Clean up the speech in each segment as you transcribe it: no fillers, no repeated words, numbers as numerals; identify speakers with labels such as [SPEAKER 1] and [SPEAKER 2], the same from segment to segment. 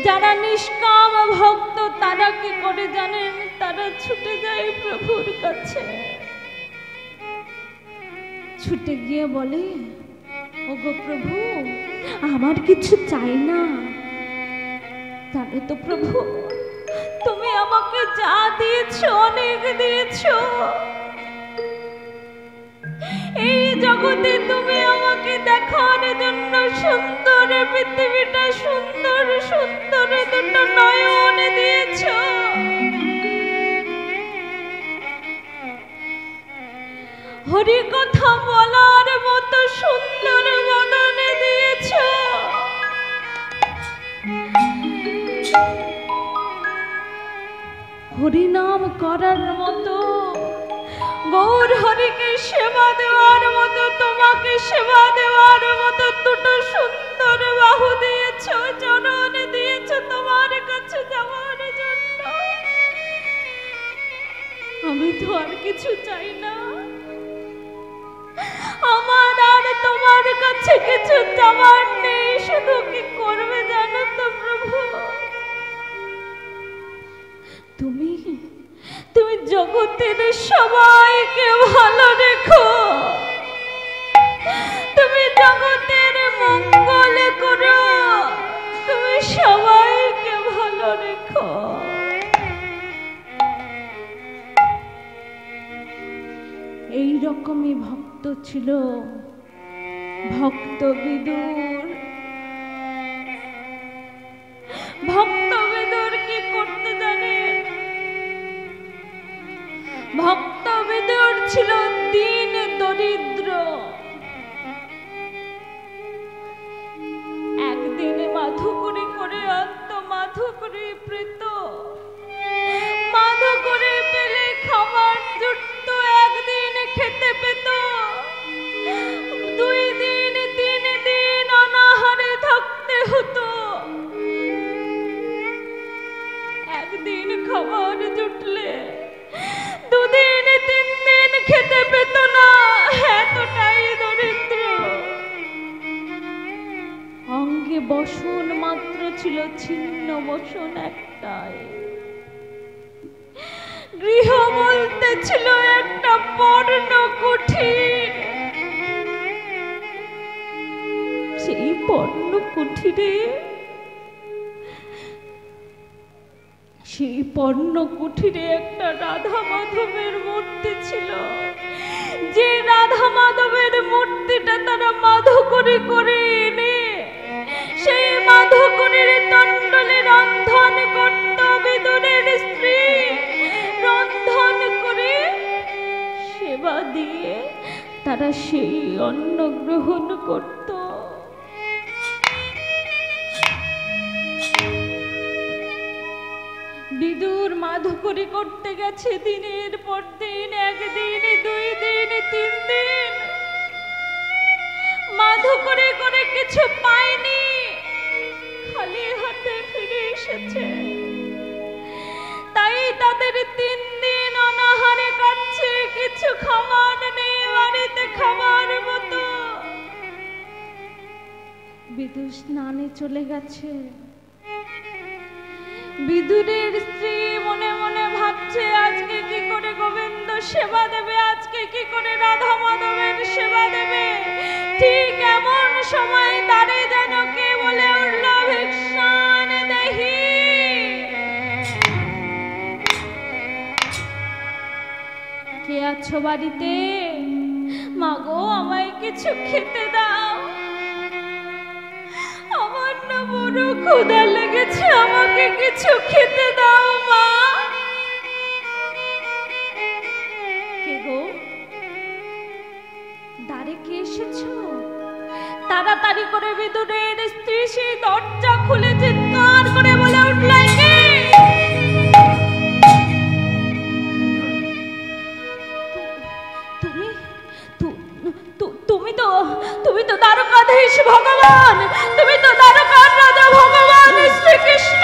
[SPEAKER 1] যারা নিষ্কাম ভক্ত তারা কি করে জানেন? তারা ছুটে যায় প্রভুর কাছে, ছুটে গিয়ে বলে, ওগো প্রভু, আমার কিছু চাই না। জানো তো প্রভু, তুমি আমাকে যা দিয়েছো অনেক দিয়েছো। এই জগতে তুমি আমাকে দেখার জন্য সুন্দর পৃথিবীটা, সুন্দর সুন্দর দুটো নয়ন দিয়েছো। হরি কথা বলার মতো সুন্দর বদনে দিয়েছো। হরিনাম করার মতো, গৌর হরিকে সেবা দেওয়ার মতো, তোমাকে সেবা দেওয়ার মতো দুটো সুন্দর বাহু দিয়েছো, চরণ দিয়েছো তোমার কাছে যাওয়ার জন্য। আমি তো আর কিছু চাই না, আমার আর তোমার কাছে কিছু চাওয়ার নেই। শুধু কি করবে জানো তো প্রভু, তুমি তুমি জগতের সবাইকে ভালো রেখো, তুমি জগতের মঙ্গল করো, তুমি সবাইকে ভালো রেখো। এই রকমই ভক্ত ছিল ভক্ত বিদুর। ভক্ত বিদুর কি করতে জানেন? ভক্ত বিদুর ছিল দীন দরিদ্র। একদিনে মাধুকরী করে আনত, মাধুকরী প্রীত, মাধুকরী পেলে খাবার জুটত, একদিন খেতে পেত, 2 দিন 3 দিন অনাহারে থাকতে হতো। একদিন খাবার জুটলে 2 দিন 3 দিন খেতে পেত না, এতটাই দরিদ্র। অঙ্গে বসন মাত্র ছিল ছিন্ন বসন একটাই। গৃহ বলতে ছিল একটা পর্ণ কুঠির। সেই পর্ণ কুঠিরে, সেই পর্ণ কুঠিরে একটা রাধা মাধবের মূর্তি ছিল। যে রাধা মাধবের মূর্তিটা তারা মাধুকরী করে এনে সেই মাধুকরীর তণ্ডলে রন্ধন করত। বিদুরের স্ত্রী রন্ধন করে সেবা দিয়ে তারা সেই অন্ন গ্রহণ করত। বিদুর মাধুকরী করতে গেছে দিনের পর দিন, 1 দিন 2 দিন 3 দিন, মাধুকরী করে কিছু পায়নি, খালি হাতে ফিরে এসেছে। তাই তাদের 3 দিন অনাহারে কাটছে, কিছু খাবার নেই বাড়িতে খাবার মতো। বিদুর স্নানে চলে গেছে। বিদুরের স্ত্রী মনে মনে ভাবছে, আজকে কি করে গোবিন্দ সেবা দেবে, আজকে কি করে রাধা মাধবের সেবা দেবে। ঠিক এমন সময় তারে যেন কে বলে উঠল, ভিক্ষান দেহি। কে আছো বাড়িতে? মাগো, আমায় কিছু খেতে দাও, আমার না বড় ক্ষুধা লেগেছে, আমাকে কিছু খেতে দাও মা। কে গো? দ্বারে কে এসেছো? তাড়াতাড়ি করে বিদুরের স্ত্রী সেই দরজা খুলে চিৎকার করে বলে উঠল, কে? তুমি তো দ্বারকাধীশ ভগবান, তুমি তো দ্বারকার রাজা ভগবান শ্রীকৃষ্ণ,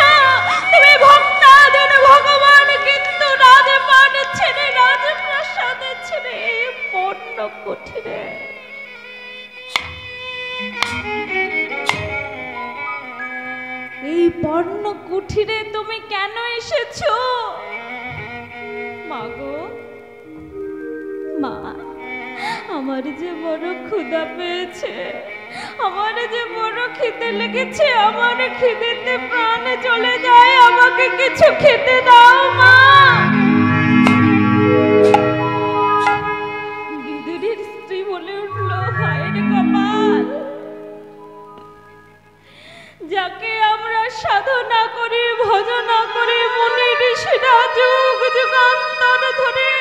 [SPEAKER 1] তুমি ভক্তাধীন ভগবান, কিন্তু রাজপাট ছেড়ে রাজপ্রাসাদ ছেড়ে পর্ণ কুঠিরে। এই পর্ণ কুঠিরে তুমি কেন এসেছো? মাগো, মা, আমার যে বড় ক্ষুধা পেয়েছে, আমার যে বড় খিদে লেগেছে, আমার খিদেতে প্রাণ চলে যায়, আমাকে কিছু খেতে দাও মা। বিদুরের স্ত্রী বলে উঠল, হায় রে কপাল, যাকে আমরা সাধনা করি, ভজনা করি, মুনি ঋষিরা যুগ যুগান্তর ধরে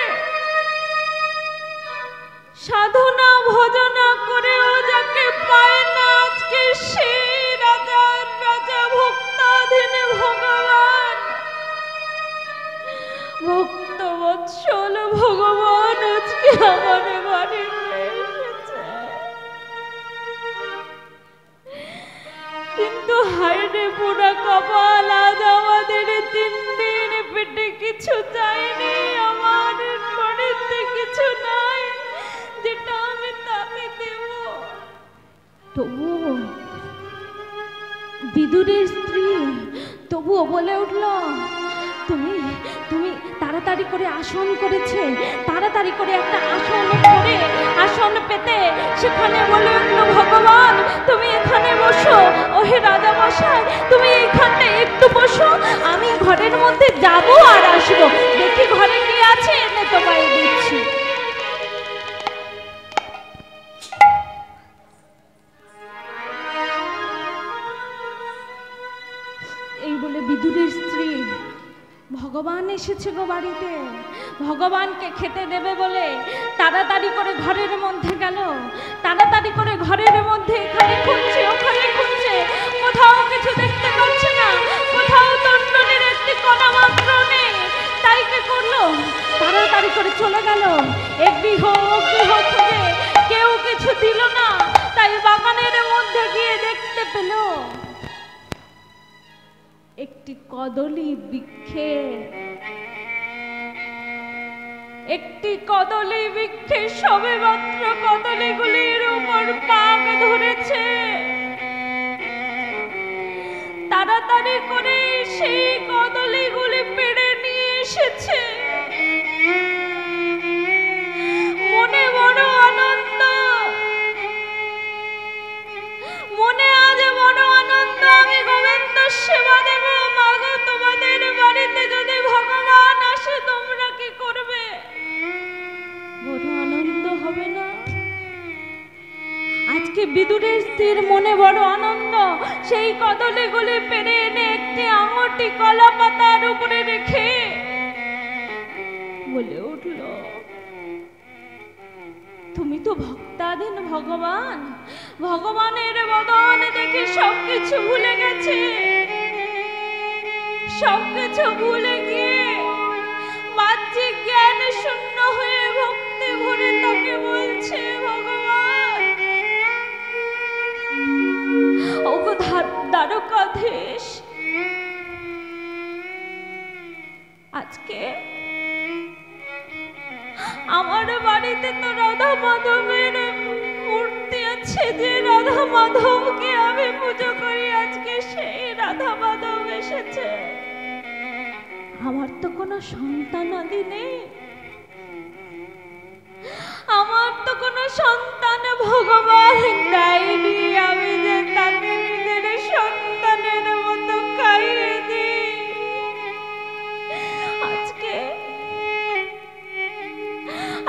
[SPEAKER 1] সাধনা ভজনা করেও যাকে পায় না, আজকে সেই রাজার রাজা ভক্তাধীন ভগবান, ভক্ত বৎসল ভগবান আজকে আমার বাড়িতে এসেছে। কিন্তু হায় রে পুরা কপাল, আজ আমাদের 3 দিন পেটে কিছু চাইনি, আমার বাড়িতে কিছু নাই যেটা আমি তাকে দেব। তবুও বিদুরের স্ত্রী তবুও বলে উঠল, তুমি তুমি তাড়াতাড়ি করে আসন করেছে, তাড়াতাড়ি করে একটা আসন করে আসন পেতে সেখানে বলে উঠল, ভগবান তুমি এখানে বসো, ওহে রাজা মশাই তুমি এইখানটা একটু বসো, আমি ঘরের মধ্যে যাব আর আসবো, দেখি ঘরে কি আছে এনে তোমায় দিচ্ছি। এই বলে বিদুরের স্ত্রী, ভগবান এসেছে গো বাড়িতে, ভগবানকে খেতে দেবে বলে তাড়াতাড়ি করে ঘরের মধ্যে গেল, তাড়াতাড়ি করে ঘরের মধ্যে এখানে খুঁজছে ওখানে খুঁজছে, কোথাও কিছু দেখতে পাচ্ছে না, কোথাও তন্ডনের একটি কণা মাত্র নেই। তাই কি করলো, তাড়াতাড়ি করে চলে গেল এক গৃহ খুঁজে, কেউ কিছু দিল না, তাই বাগানের মধ্যে গিয়ে দেখতে পেল একটি কদলী বৃক্ষে, একটি কদলী বৃক্ষে সবেমাত্র কদলীগুলির উপর পাক ধরেছে। তাড়াতাড়ি করে সেই কদলীগুলি পেড়ে নিয়ে এসেছে। মনে বড় আনন্দ, মনে আজ বড় আনন্দ, আমি গোবিন্দ সেবা দেব। মাগো তোমাদের বাড়িতে যদি ভগবান আসে তোমরা কি করবে? বড় আনন্দ হবে না? আজকে বিদুরের স্ত্রীর মনে বড় আনন্দ, সেই কদলীগুলি পেড়ে এনে একটি আঙটি কলা পাতার উপরে রেখে বলে উঠল, তুমি তো ভক্তাধীন ভগবান, ভগবানের বদন দেখে সবকিছু ভুলে গেছে, সবকিছু ভুলে গিয়ে বাহ্যিক জ্ঞান শূন্য হয়ে ভক্তি ভরে তাকে বলছে, ভগবান ওগো দ্বারকাধীশ, আজকে আমার বাড়িতে তো রাধা মাধবের মূর্তি আছে, যে রাধা মাধবকে আমি পুজো করি, আজকে সেই রাধা মাধব এসেছে, আমার তো কোনো সন্তানাদি নেই, আমার তো কোনো সন্তান ভগবান দেয়নি, আমি যে তাকে নিজের সন্তানের মতো খাইয়ে দিই,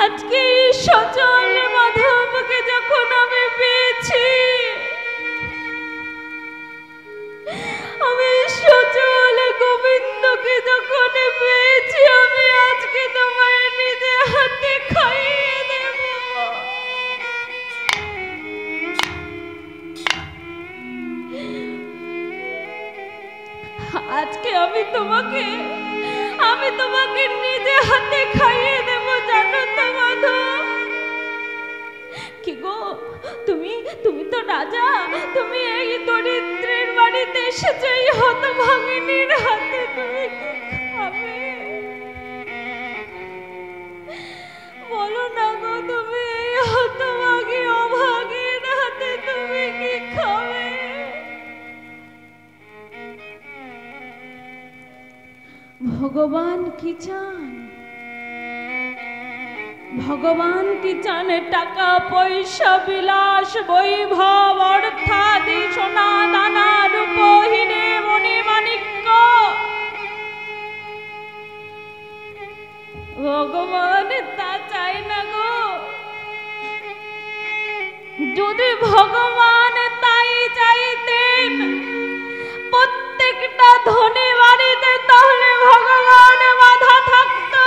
[SPEAKER 1] আজকে এই সচল মাধবকে যখন আমি পেয়েছি, আমি সচল গোবিন্দকে যখন পেয়েছি, আমি আজকে তোমায় নিজে হাতে খাইয়ে দেব। আজকে আমি তোমাকে নিজে হাতে খাইয়ে দেব, জানো তো মাধব? কি গো, তুমি তো রাজা, তুমি এই দরিদ্রের বাড়িতে এসেছো, এই হতভাগিনীর হাতে তুমি কি খাবে? বলো না গো, তুমি এই হতভাগী অভাগীর হাতে তুমি কি খাবে? ভগবান কি চান? ভগবান কি চান? টাকা পয়সা বিলাস বৈভব অর্থাদি সোনা দানা রূপ হিরে মণি মাণিক্য। ভগবান তা চাই না গো। যদি ভগবান তাই চাইতেন প্রত্যেকটা ধনী বাড়িতে, তাহলে ভগবান বাধা থাকতো।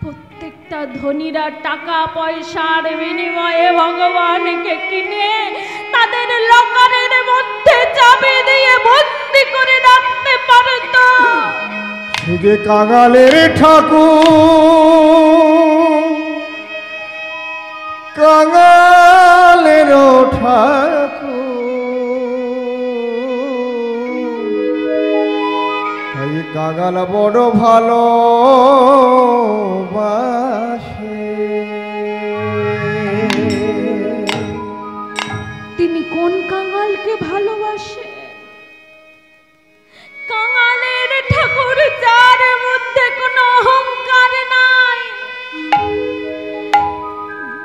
[SPEAKER 1] প্রত্যেকটা ধনীরা টাকা পয়সার বিনিময়ে ভগবানকে কিনে তাদের লকারের মধ্যে চাবি দিয়ে বন্দি করে রাখতে পারত।
[SPEAKER 2] যে কাঙালের ঠাকুর, কাঙালের ঠাকুর, এই কাঙাল বড় ভালো বাসে।
[SPEAKER 1] তিনি কোন কাঙালকে ভালোবাসে? কাঙালের ঠাকুর যার মধ্যে কোনো অহংকার নাই,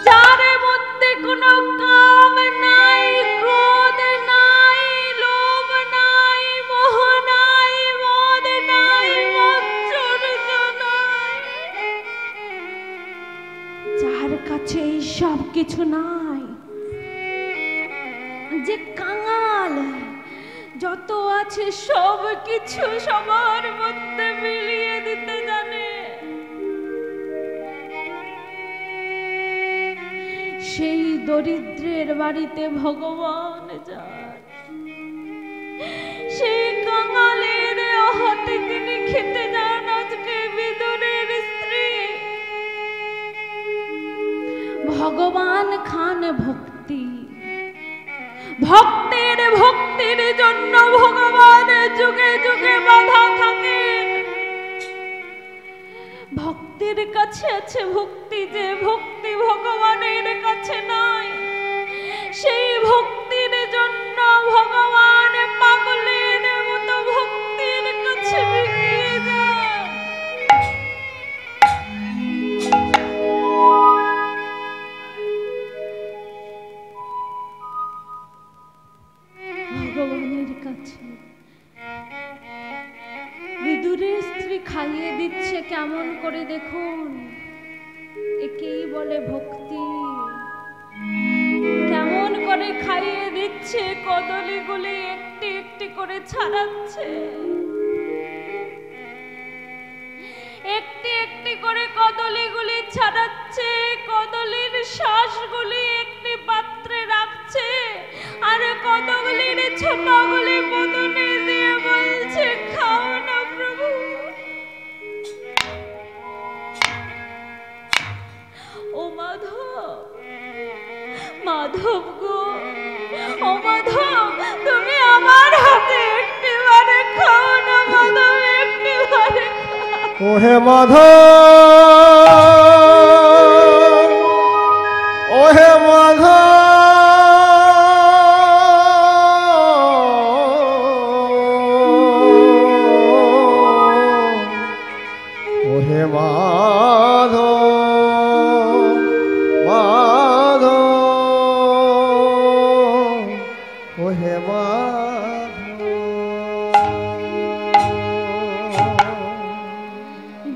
[SPEAKER 1] যার মধ্যে কোনো কাম নাই, ক্রোধ নাই, লোভ নাই, মোহ নাই, মদ নাই, মাৎসর্য নাই, যার কাছে এই সব কিছু নাই, যে কাঙাল যত আছে সব কিছু সবার মধ্যে মিলিয়ে দিতে জানে, সেই দরিদ্রের বাড়িতে ভগবান যান। সেই কাঙালের হাতে তিনি খেতে যান। আজকে বিদুরের স্ত্রী ভগবান খান ভক্তি, ভক্তের ভক্তির জন্য ভগবান যুগে যুগে বাধা থাকেন। ভক্তের কাছে আছে ভক্তি, যে ভক্তি ভগবানের কাছে নাই, সেই ভক্তির জন্য ভগবান পাগলের মতো ভক্তির কাছে বিকিয়ে যান। ভগবানের কাছে বিদুরের স্ত্রী খাইয়ে দিচ্ছে কেমন করে দেখুন। একেই বলে ভক্তি। কেমন করে খাইয়ে দিচ্ছে, কদলীগুলি একটি একটি করে ছাড়াচ্ছে, একটি একটি করে কদলীগুলি ছাড়াচ্ছে, কদলীর শ্বাসগুলি একটি পাত্রে রাখছে, আর কদলীর ছোপাগুলি বদনে দিয়ে বলছে, খাও না প্রভু। ও মাধব, মাধব গো, ও মাধব, তুমি আমার হাতে একটিবারে খাও না মাধব, একটিবারে খাও।
[SPEAKER 2] ওহে মাধব, ওহে মাধব, ওহে মাধব, মাধব, ওহে মাধব।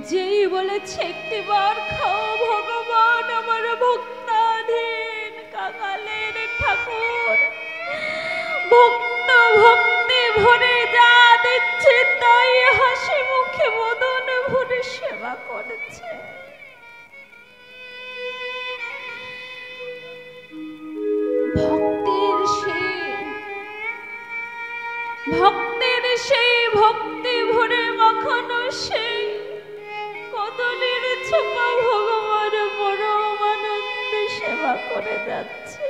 [SPEAKER 1] যেই বলেছে একটিবার খাও, ভগবান আমার ভক্তাধীন কাঙালের ঠাকুর ভক্ত ভক্তি ভরে যা দিচ্ছে তাই হাসি মুখে বদন ভরে সেবা করছে। ভক্তের সেই ভক্তি ভরে মাখানো সেই কদলীর ছোপা ভগবান পরম আনন্দে সেবা করে যাচ্ছে।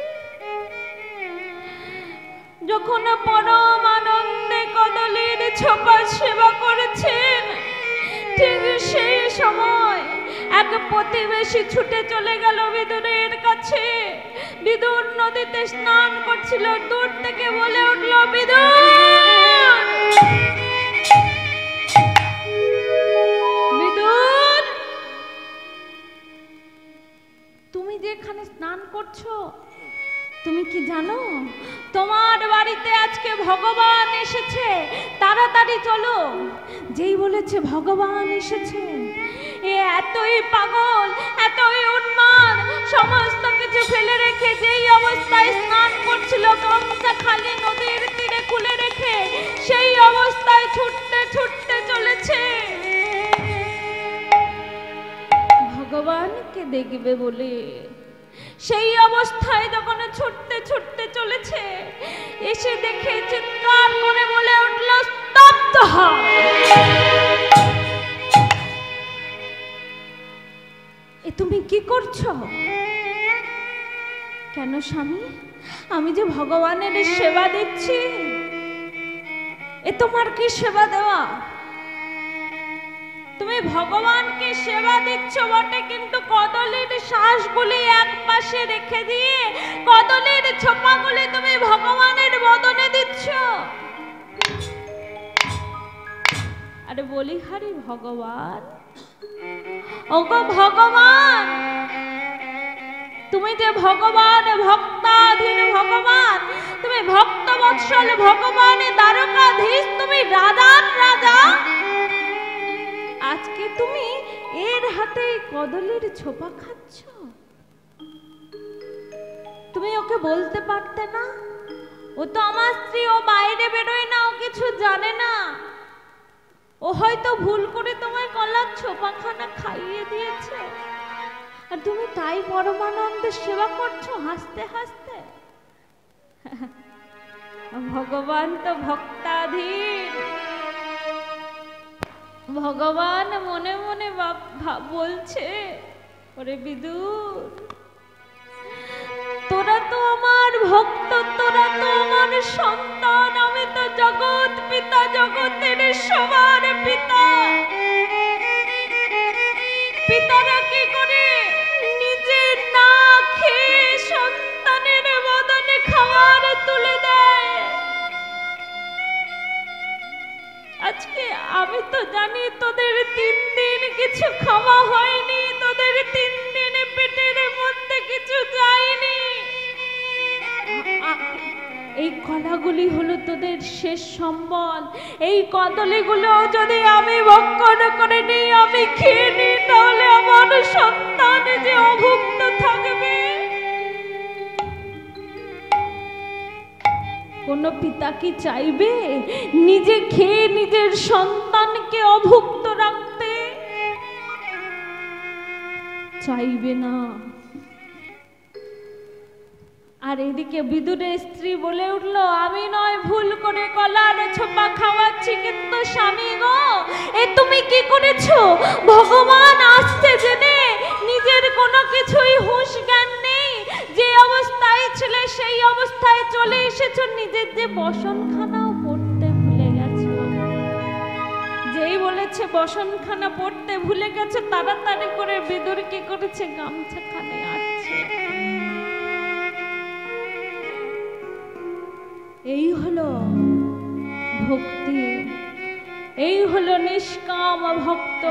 [SPEAKER 1] যখন পরম আনন্দে কদলীর ছোপা সেবা করেছেন, ঠিক সেই সময় এক প্রতিবেশী ছুটে চলে গেল বিদুরের কাছে। বিদুর নদীতে স্নান করছিল, দূর থেকে বলে উঠল, বিদুর বিদুর, তুমি যে এখানে স্নান করছো, তুমি কি জানো তোমার বাড়িতে আজকে ভগবান এসেছে? তাড়াতাড়ি চলো। যেই বলেছে ভগবান এসেছে, এ এতই পাগল, এতই উন্মাদ, সমস্ত কিছু ফেলে রেখে যেই অবস্থায় স্নান করছিল, গামছা খালি নদীর তীরে খুলে রেখে সেই অবস্থায় ছুটতে ছুটতে চলেছে ভগবানকে দেখবে বলে। সেই অবস্থায় যখন ছুটতে ছুটতে চলেছে, এসে দেখে চিৎকার করে বলে উঠল, স্তব্ধ হ। এ তুমি কি করছো? কেন স্বামী? আমি যে ভগবানের সেবা দিচ্ছি। এ তোমার কি সেবা দেওয়া? তুমি ভগবানকে সেবা দিচ্ছ বটে, কিন্তু কদলের শ্বাসগুলি এক পাশে রেখে দিয়ে কদলের ছোপাগুলি তুমি ভগবানের বদনে দিচ্ছ। আরে বলি, হারি ভগবান, ওগো ভগবান, তুমি যে ভগবান, ভক্তাধীন ভগবান, তুমি ভক্ত বৎসল ভগবান, দ্বারকাধীশ, তুমি রাজার রাজা, আজকে তুমি এর হাতে কদলের ছোপা খাচ্ছ। তুমি ওকে বলতে পারতে না? ও তো আমার স্ত্রী, ও বাইরে বেরোয় না, ও কিছু জানে না। ও হয়তো ভুল করে তোমায় কলার ছোপাখানা খাইয়ে দিয়েছে, আর তুমি তাই পরমানন্দের সেবা করছো হাসতে হাসতে। ভগবান তো ভক্তাধীন। ভগবান মনে মনে বলছে, ওরে বিদুর, তোরা তো আমার ভক্ত, তোরা তো আমার সন্তান, আমি তো জগৎ পিতা, জগতের সবার পিতা। পিতারা কি করে নিজে না খেয়ে সন্তানের বদনে খাবার তুলে দেয়? আজকে আমি তো জানি তোদের 3 দিন কিছু খাওয়া হয়নি, তোদের 3 দিন পেটের মধ্যে কিছু যায়নি। এই কলাগুলি হলো তোদের শেষ সম্বল। এই কদলিগুলো যদি আমি ভক্ষণ করে নিই, আমি খেয়ে নিই, তাহলে আমার সন্তান যে অভুক্ত থাকবে। কোন পিতা কি চাইবে নিজে খেয়ে নিজের সন্তানকে অভুক্ত রাখতে? চাইবে না। আর এদিকে বিদুরের স্ত্রী বলে উঠল, আমি নয় ভুল করে কলার ছোপা খাওয়াচ্ছি, কিন্তু স্বামী গো, এ তুমি কি করেছো? ভগবান আসছে জেনে নিজের কোনো কিছুই হুঁশ জ্ঞান নেই, যে অবস্থায় ছিলে সেই অবস্থায় চলে এসেছো, নিজের যে বসনখানাও পড়তে ভুলে গেছো। যেই বলেছে বসনখানা পড়তে ভুলে গেছে, তাড়াতাড়ি করে বিদুর কি করেছে, গামছাখানে আটছে। এই হলো ভক্তি, এই হলো নিষ্কাম ভক্ত।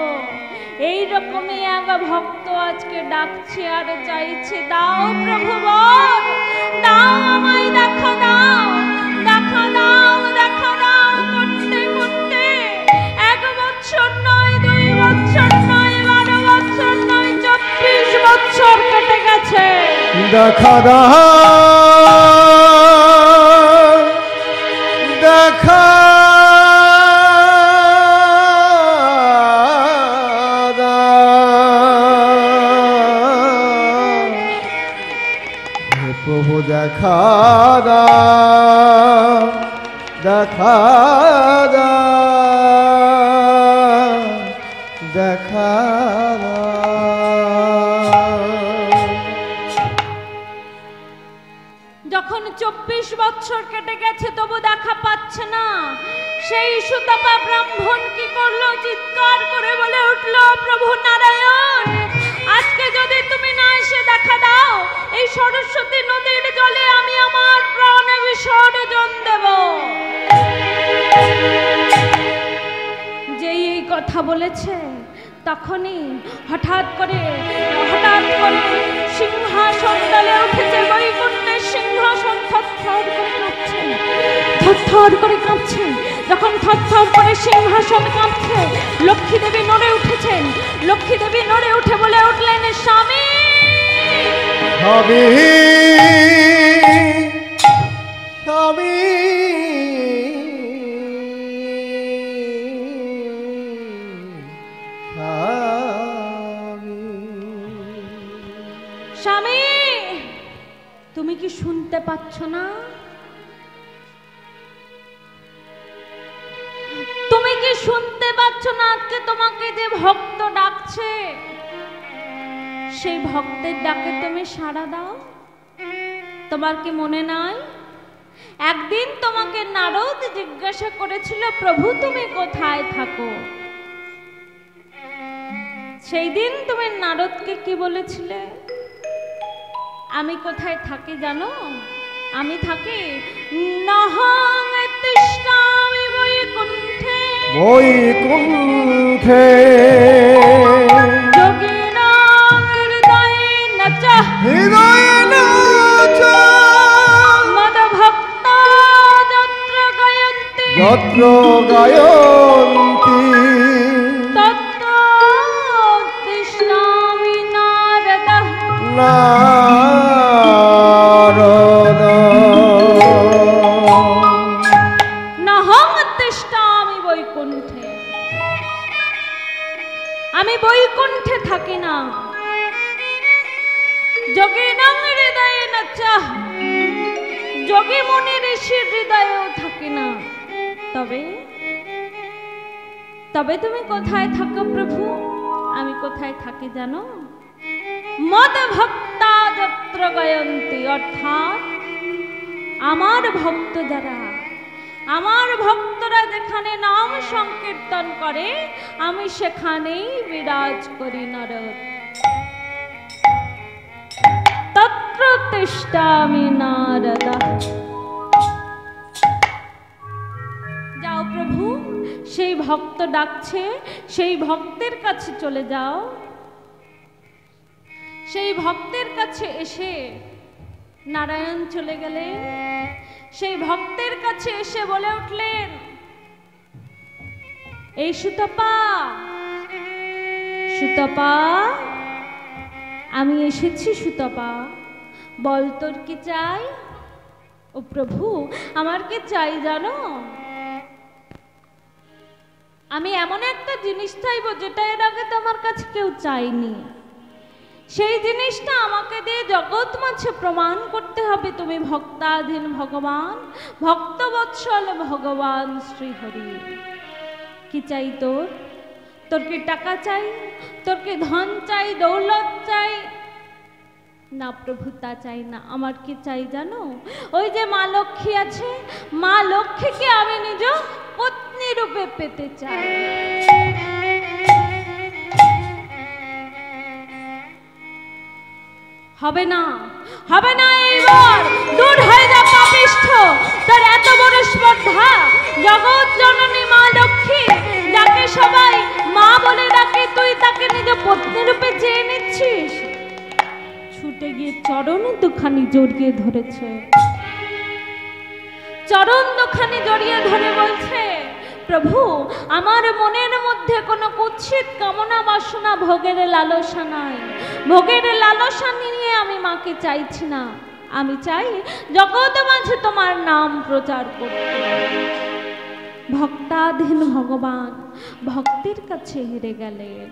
[SPEAKER 1] এই রকমই এক ভক্ত আজকে ডাকছে আর চাইছে, দাও প্রভু বর, দাও আমায় দেখা দাও, দেখা দাও, দেখা দাও। করতে করতে 1 বছর নয়, 2 বছর নয়, 12 বছর নয়, 24 বছর কেটে গেছে।
[SPEAKER 2] দেখা দাও, দেখা প্রভু, দেখা দাও, দেখা দাও, দেখা
[SPEAKER 1] যখন 24 বছর কেটে গেছে তবু দেখা পাচ্ছে না, সেই সুতপা ব্রাহ্মণ কি করলো? চিৎকার করে বলে উঠলো, প্রভু নারায়ণ, আজকে যদি তুমি না এসে দেখা দাও, এই সরস্বতী নদীর জলে আমি আমার প্রাণ বিসর্জন দেব। কথা বলেছে তখনই হঠাৎ করে সিংহাসন ডালে উঠেছে, বৈকুণ্ঠের সিংহাসন থরথর করে কাঁপছে, থরথর করে কাঁপছে। যখন থরথর করে সিংহাসন কাঁপছে, লক্ষ্মী দেবী নড়ে উঠেছেন। লক্ষ্মী দেবী নড়ে উঠে বলে উঠলেন, স্বামী
[SPEAKER 2] স্বামী স্বামী
[SPEAKER 1] স্বামী, তুমি কি শুনতে পাচ্ছ না? তুমি কি শুনতে পাচ্ছ না? আজকে তোমাকে যে ভক্ত ডাকছে, সেই ভক্তের ডাকে তুমি সাড়া দাও। তোমার কি মনে নাই একদিন তোমাকে নারদ জিজ্ঞাসা করেছিল, প্রভু তুমি কোথায় থাকো? সেই দিন তুমি নারদকে কি বলেছিলে? আমি কোথায় থাকি জানো? আমি থাকি নহং তিষ্ঠামি বৈকুণ্ঠে,
[SPEAKER 2] বৈকুণ্ঠে
[SPEAKER 1] যোগিনাং হৃদয়ে নচ,
[SPEAKER 2] হৃদয়ে নচ,
[SPEAKER 1] মদভক্তা যত্র গায়ন্তি,
[SPEAKER 2] যত্র গায়ন্তি,
[SPEAKER 1] তত্র তিষ্ঠামি নারদঃ,
[SPEAKER 2] নারদ।
[SPEAKER 1] নহং তিষ্ঠামি বৈকুণ্ঠে, আমি বৈকুণ্ঠে থাকি না। যোগিনাং হৃদয়ে নচ, যোগী মুনি ঋষির হৃদয়েও থাকি না। তবে তুমি কোথায় থাকো প্রভু? আমি কোথায় থাকি জানো? মদ ভক্তা যত্র গায়ন্তি, অর্থাৎ আমার ভক্ত যারা, আমার ভক্তরা যেখানে নাম সংকীর্তন করে, আমি সেখানেই বিরাজ করি নারদ। তত্র তিষ্ঠামি নারদঃ। যাও প্রভু, সেই ভক্ত ডাকছে, সেই ভক্তের কাছে চলে যাও। সেই ভক্তের কাছে এসে নারায়ণ চলে গেলেন। সেই ভক্তের কাছে এসে বলে উঠলেন, এই সুতপা, সুতপা, আমি এসেছি সুতপা, বল তোর কি চাই? ও প্রভু, আমার কি চাই জানো? আমি এমন একটা জিনিস চাইবো যেটা এর আগে তো আমার কাছে কেউ চাইনি। সেই জিনিসটা আমাকে দিয়ে জগৎ মাঝে প্রমাণ করতে হবে তুমি ভক্তাধীন ভগবান, ভক্তবৎসল ভগবান শ্রীহরি। কি চাই তোর? তোর কি টাকা চাই? তোর কি ধন চাই, দৌলত চাই? না প্রভু, তা চাই না। আমার কি চাই জানো? ওই যে মা লক্ষ্মী আছে, মা লক্ষ্মীকে আমি নিজ পত্নী রূপে পেতে চাই। হবে না, হবে না, এইবার দূর হয়ে যা পাপিষ্ঠ। তোর এত বড় স্পর্ধা, জগৎ জননী মা লক্ষ্মী, যাকে সবাই মা বলে ডাকে, তুই তাকে নিজ পত্নী রূপে চেয়ে নিচ্ছিস। ছুটে গিয়ে চরণ দুখানি জড়িয়ে ধরেছে, চরণ দুখানি জড়িয়ে ধরে বলছে, প্রভু, আমার মনের মধ্যে কোনো কুৎসিত কামনা বাসনা, ভোগের লালসা নাই। ভোগের লালসা নিয়ে আমি মাকে চাইছি না। আমি চাই জগৎ মাঝে তোমার নাম প্রচার করতে। ভক্তাধীন ভগবান ভক্তের কাছে হেরে গেলেন।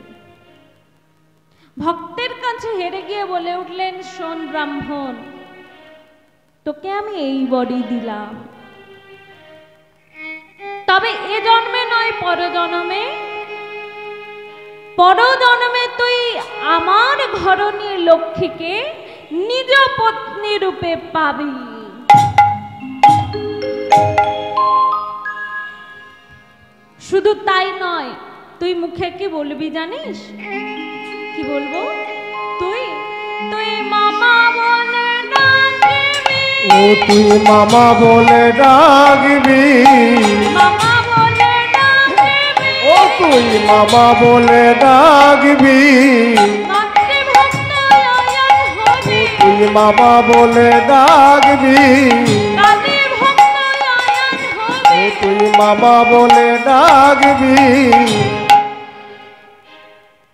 [SPEAKER 1] ভক্তের কাছে হেরে গিয়ে বলে উঠলেন, শোন ব্রাহ্মণ, তোকে আমি এই বরই দিলাম, তবে এ জন্মে নয়, পরজন্মে, পরজন্মে তুই আমার ঘরণী লক্ষ্মীকে নিজ পত্নী রূপে পাবি। শুধু তাই নয়, তুই মুখে কি বলবি জানিস? কি বলবো? তুই তুই মামা বলে ডাকবি,
[SPEAKER 2] ও তুই মামা বলে ডাকবি,
[SPEAKER 1] মামা বলে ডাকবি,
[SPEAKER 2] ও তুই মামা বলে ডাকবি,
[SPEAKER 1] মাতৃভক্ত নয়ন হবে,
[SPEAKER 2] তুই মামা বলে ডাকবি,
[SPEAKER 1] কালী ভক্ত নয়ন হবে।
[SPEAKER 2] তুই মামা বলে ডাকবি।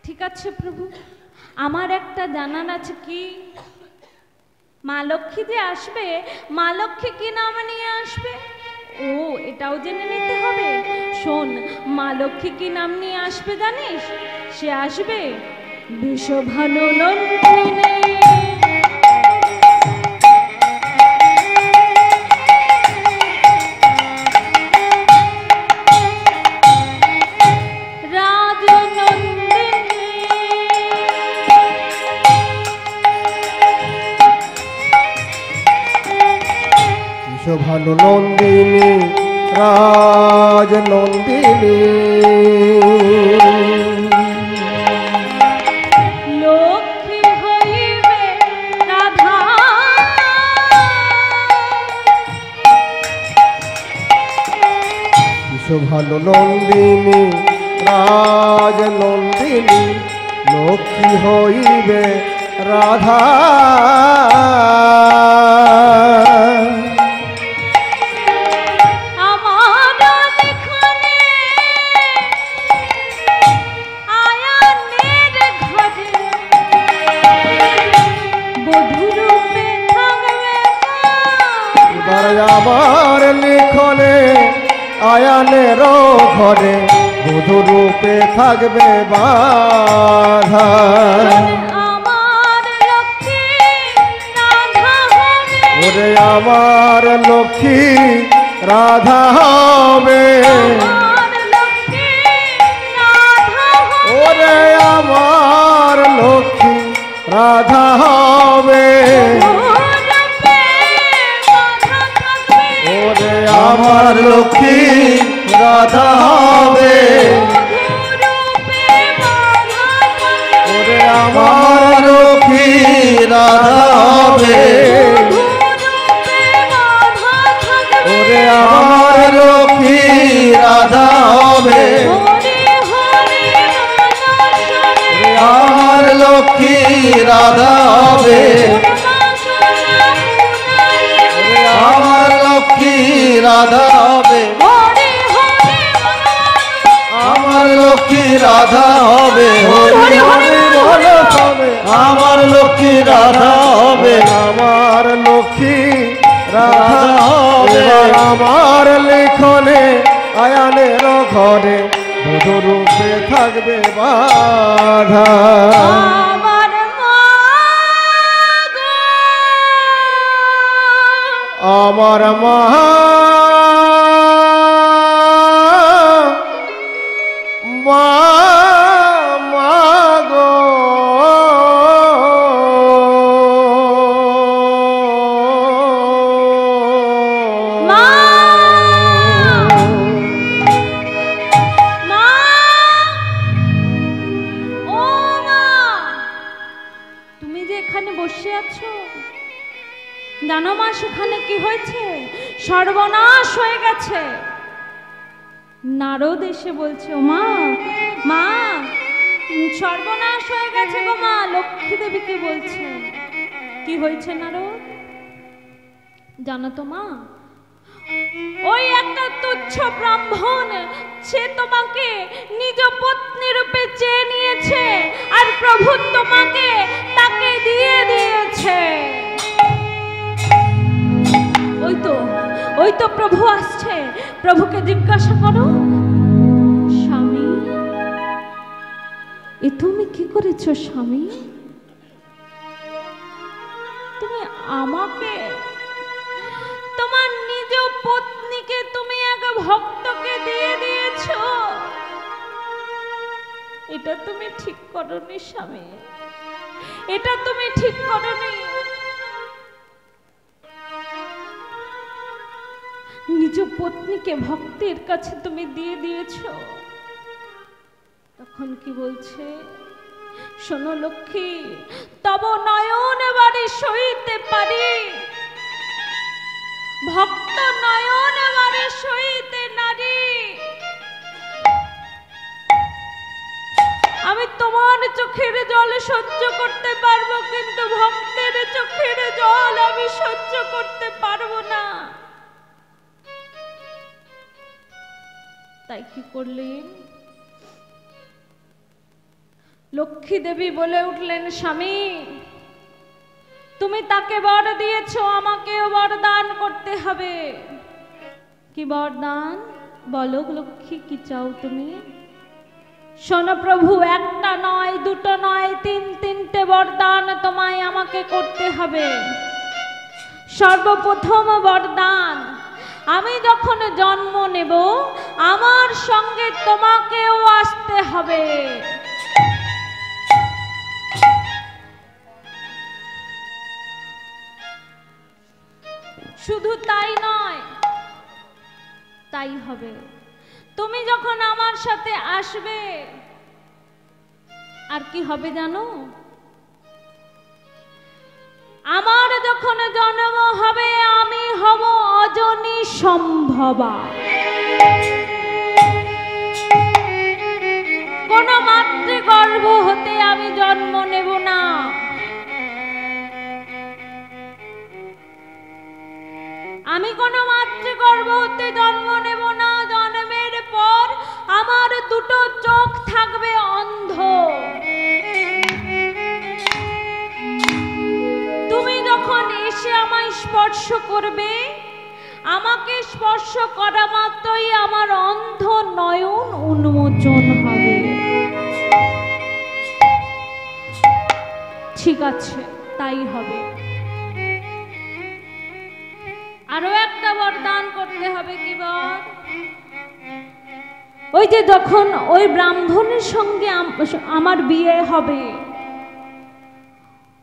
[SPEAKER 1] ঠিক আছে প্রভু, আমার একটা জানার আছে। কি মা লক্ষ্মী যে আসবে, মা লক্ষ্মী কি নাম নিয়ে আসবে? ও, এটাও জেনে নিতে হবে। শোন, মা লক্ষ্মী কি নাম নিয়ে আসবে জানিস? সে আসবে বিষভানু নন্দিনী।
[SPEAKER 2] ভানু নন্দিনী, রাজ নন্দিনী,
[SPEAKER 1] লক্ষ্মী হইবে রাধা,
[SPEAKER 2] ভানু নন্দিনী, রাজ নন্দিনী, লক্ষ্মী হইবে রাধা। আমার লিখনে আয়ানের ঘরে বধূ রূপে থাকবে বাধা।
[SPEAKER 1] আমার লক্ষ্মী রাধা হবে,
[SPEAKER 2] ওরে আমার লক্ষ্মী রাধা হবে,
[SPEAKER 1] আমার লক্ষ্মী রাধা হবে,
[SPEAKER 2] ওরে আমার লক্ষ্মী রাধা হবে, ওরে আমার লক্ষ্মী রাধা হবে, ওরে আমার লক্ষ্মী রাধা হবে, ওরে আমার লক্ষ্মী রাধা হবে, আমার লক্ষ্মী রাধা হবে, আমার লক্ষ্মী রাধা হবে, আমার লক্ষ্মী রাধা হবে, হরি হরি বল হবে, আমার লক্ষ্মী রাধা হবে, আমার লক্ষ্মী রাধা হবে, আমার লিখনে আয়ানের ঘরে বধূ রূপে থাকবে বাধা। আমার মা মা গো,
[SPEAKER 1] তুমি যে এখানে বসে আছো, জানো মা সেখানে কি হয়েছে? সর্বনাশ হয়ে গেছে। নারদ এসে বলছে, ও মা, মা সর্বনাশ হয়ে গেছে গো মা। লক্ষ্মী দেবীকে বলছে। কি হয়েছে নারদ? জানো তো মা, ওই একটা তুচ্ছ ব্রাহ্মণ, সে তোমাকে নিজ পত্নী রূপে চেয়ে নিয়েছে, আর প্রভু তোমাকে তাকে দিয়ে দিয়েছে। ওই তো প্রভু আসছে। প্রভুকে জিজ্ঞাসা করো, স্বামী এ তুমি কি করেছো স্বামী? তুমি আমাকে, তোমার নিজ পত্নীকে তুমি এক ভক্তকে দিয়ে দিয়েছো। এটা তুমি ঠিক করোনি স্বামী, এটা তুমি ঠিক করোনি। নিজ পত্নীকে ভক্তের কাছে তুমি দিয়ে দিয়েছো। তখন কি বলছে? শোনো লক্ষ্মী, তব নয়ন বাড়ি সইতে পারি, ভক্ত নয়ন বাড়ি সইতে নারী। আমি তোমার চোখের জল সহ্য করতে পারবো, কিন্তু ভক্তের চোখের জল আমি সহ্য করতে পারবো না। তাই কি করলেন? লক্ষ্মী দেবী বলে উঠলেন, স্বামী তুমি তাকে বর দিয়েছো, আমাকেও বরদান করতে হবে। কি বরদান বলো লক্ষ্মী, কি চাও তুমি? শোনো প্রভু, একটা নয়, দুটো নয়, তিনটে বরদান তোমায় আমাকে করতে হবে। সর্বপ্রথম বরদান, আমি যখন জন্ম নেব আমার সঙ্গে তোমাকেও আসতে হবে। শুধু তাই নয়, তাই হবে, তুমি যখন আমার সাথে আসবে আর কি হবে জানো? আমার যখন জন্ম হবে আমি হব অজনী সম্ভবা। কোন মাতৃগর্ভ হতে আমি জন্ম নেব না। আমি কোন মাতৃগর্ভ হতে জন্ম নেব না। জন্মের পর আমার দুটো চোখ থাকবে অন্ধ। তুমি যখন এসে আমায় স্পর্শ করবে, আমাকে স্পর্শ করা মাত্রই আমার অন্ধ নয়ন উন্মোচন হবে। ঠিক আছে, তাই হবে। আরো একটা বরদান করতে হবে। কি বর? ওই যে যখন ওই ব্রাহ্মণের সঙ্গে আমার বিয়ে হবে,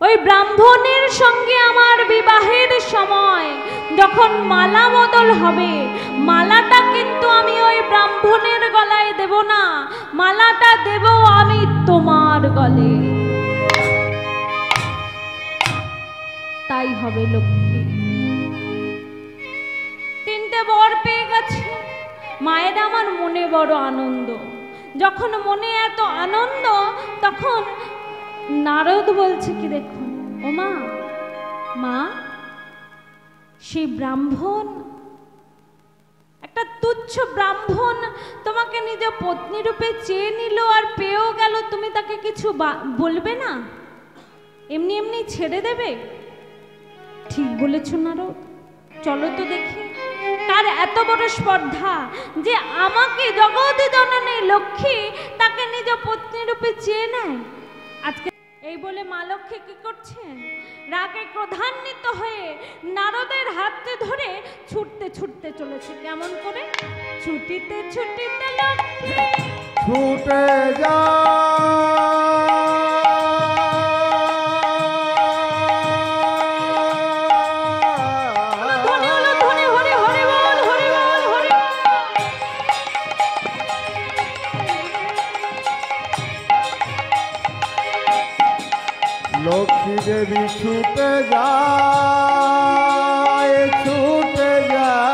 [SPEAKER 1] ওই ব্রাহ্মণের সঙ্গে আমার বিবাহের সময় যখন মালা বদল হবে, মালাটা কিন্তু আমি ওই ব্রাহ্মণের গলায় দেব না, মালাটা দেব আমি তোমার গলে। তাই হবে লক্ষ্মী। তিনটে বর পেয়ে গেছে। মায়ের আমার মনে বড় আনন্দ। যখন মনে এত আনন্দ, তখন নারদ বলছে কি, দেখুন ও মা, মা সেই ব্রাহ্মণ, একটা তুচ্ছ ব্রাহ্মণ তোমাকে নিজ পত্নী রূপে চেয়ে নিল আর পেয়েও গেল, তুমি তাকে কিছু বলবে না? এমনি এমনি ছেড়ে দেবে? ঠিক বলেছ নারদ, চলো তো দেখি তার এত বড় স্পর্ধা যে আমাকে জগৎ জননী লক্ষ্মী তাকে নিজ পত্নী রূপে চেয়ে নেয়। আজকে এই বলে মা লক্ষ্মী কি করছেন? রাগে ক্রোধান্বিত হয়ে নারদের হাতে ধরে ছুটতে ছুটতে চলেছে। কেমন করে? ছুটিতে ছুটিতে লক্ষ্মী
[SPEAKER 2] ছুটে যা লক্ষ্মী দেবী ছুটে যায়, ছুটে যায়,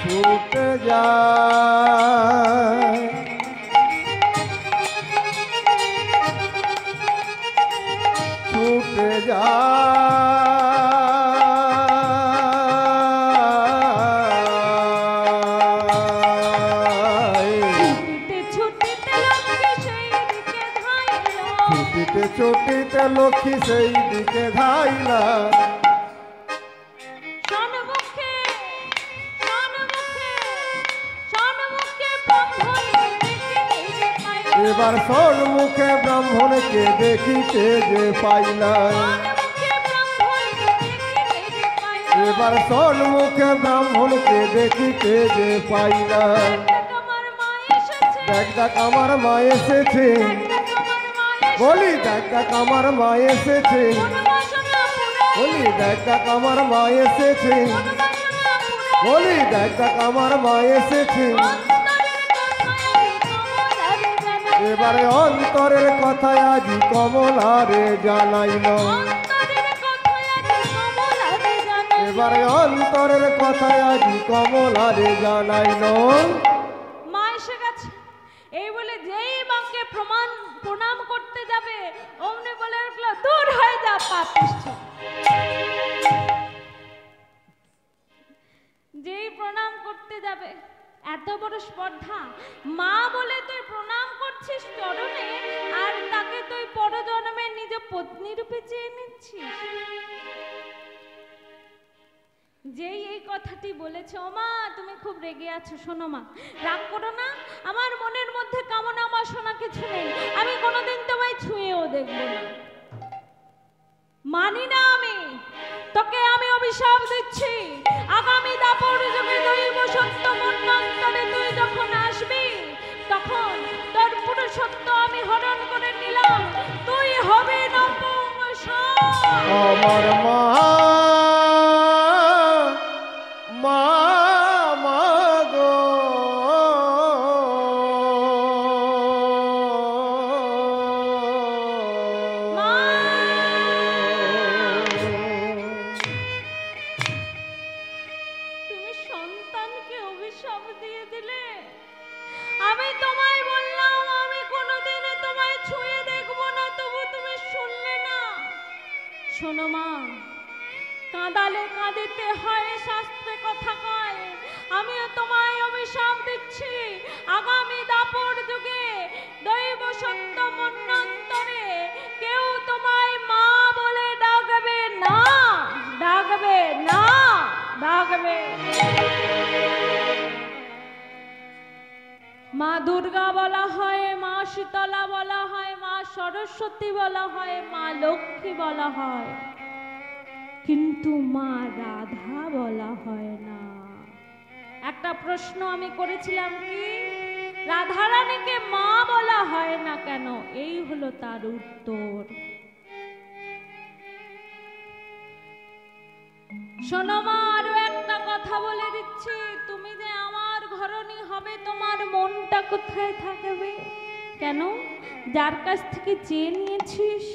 [SPEAKER 2] ছুটে যায়, ছুটে যায়। ছুটিতে লক্ষ্মী সেই দিকে ধাইলা, এবার সম্মুখে ব্রাহ্মণকে দেখিতে যে পাইলা, এবার সম্মুখে ব্রাহ্মণকে দেখিতে যে পাইলা। দেখ দেখ আমার মা এসেছে, বলি দেখ দেখ আমার মা এসেছে, বলি দেখ দেখ আমার মা এসেছে, বলি দেখ দেখ আমার মা এসেছে। এবারে অন্তরের কথা আজি কমলারে জানাইল, এবারে অন্তরের কথা আজ কমলারে জানাইল।
[SPEAKER 1] মা এসে গেছে এই বলে যেই মাকে প্রণাম করতে যাবে অমনি বলে উঠলো, দূর হয়ে যা পাপিষ্ঠ। যেই প্রণাম করতে যাবে এত বড় স্পর্ধা, মা বলে তুই প্রণাম করছিস চরণে, আর তাকে তুই পরজন্মে নিজ পত্নী রূপে চেয়ে নিচ্ছিস। যেই এই কথাটি বলেছে, ও মা তুমি খুব রেগে আছো, শোনো মা রাগ করো না, আমার মনের মধ্যে কামনা বাসনা কিছু নেই, আমি কোনোদিন তোমায় ছুঁয়েও দেখব না। মানি না আমি, তোকে আমি অভিশাপ দিচ্ছি, আগামী দাপর যুগে দৈব সত্য মন্বন্তরে তুই যখন আসবি তখন তোর পুরুষত্ব আমি হরণ করে নিলাম, তুই হবে নপুংসক।
[SPEAKER 2] আমার মা মা মা গো
[SPEAKER 1] তুমি সন্তানকে অভিশাপ দিয়ে দিলে। আমি তোমায় বললাম আমি কোনোদিন তোমায় ছুঁয়ে দেখব না, তবু তুমি শুনলে না। শোনো মা, কাঁদালে কাঁদিতে হয়, শাস্ত্রে কথা কয়। আমিও তোমায় অভিশাপ দিচ্ছি, আগামী দাপর যুগে দৈব সত্য মন্বন্তরে কেউ তোমায় মা বলে ডাকবে না, ডাকবে না, ডাকবে। মা দুর্গা বলা হয়, মা শীতলা বলা হয়, মা সরস্বতী বলা হয়, মা লক্ষ্মী বলা হয়, কিন্তু মা রাধা বলা হয় না। একটা প্রশ্ন আমি করেছিলাম, কি রাধারানীকে মা বলা হয় না কেন? এই হলো তার উত্তর। শোনো মা, আরো একটা কথা বলে দিচ্ছি, তুমি যে আমার ঘরণী হবে তোমার মনটা কোথায় থাকবে? কেন? যার কাছ থেকে চেয়ে নিয়েছিস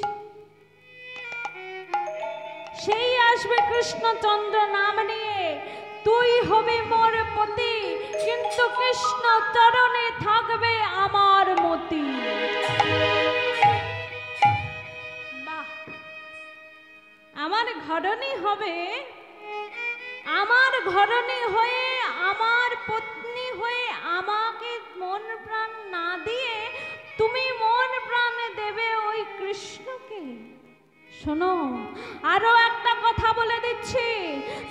[SPEAKER 1] সেই আসবে কৃষ্ণচন্দ্র নাম নিয়ে, তুই হবি মোর পতি, কিন্তু কৃষ্ণ চরণে থাকবে আমার মতি। বাহ, আমার ঘরণী হবে, আমার ঘরণী হয়ে আমার পত্নী হয়ে আমাকে মন প্রাণ না দিয়ে তুমি মন প্রাণ দেবে ওই কৃষ্ণকে। শোনো, আরো একটা কথা বলে দিচ্ছি,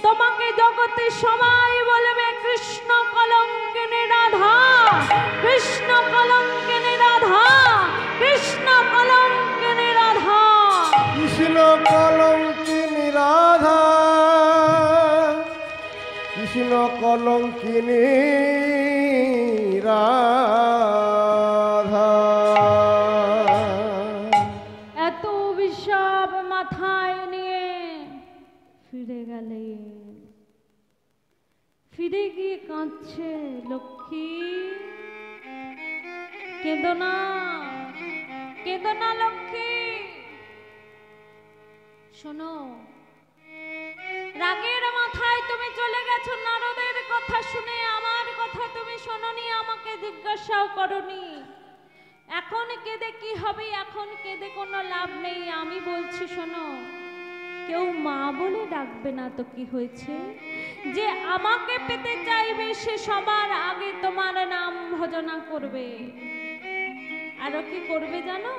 [SPEAKER 1] তোমাকে জগতে সবাই বলবে কৃষ্ণ কলঙ্কিনী রাধা, কৃষ্ণ কলঙ্কিনী রাধা, কৃষ্ণ কলঙ্কিনী রাধা,
[SPEAKER 2] কৃষ্ণ কলঙ্কিনী রাধা, কৃষ্ণ কলঙ্কিনী রাধা।
[SPEAKER 1] এত অভিশাপ মাথায় নিয়ে ফিরে গেলেন। ফিরে গিয়ে কাঁদছে, লক্ষ্মী কেঁদো না, কেঁদো না লক্ষ্মী। শোনো, রাগের মাথায় তুমি চলে গেছো নারদের কথা শুনে, আমার কথা তুমি শোনোনি, আমাকে জিজ্ঞাসাও করনি। এখন কেঁদে কি হবে? এখন কেঁদে কোনো লাভ নেই। আমি বলছি শোনো, কেউ মা বলে ডাকবে না তো কি হয়েছে? যে আমাকে পেতে চাইবে সে সবার আগে তোমার নাম ভজনা করবে। আরো কি করবে জানো?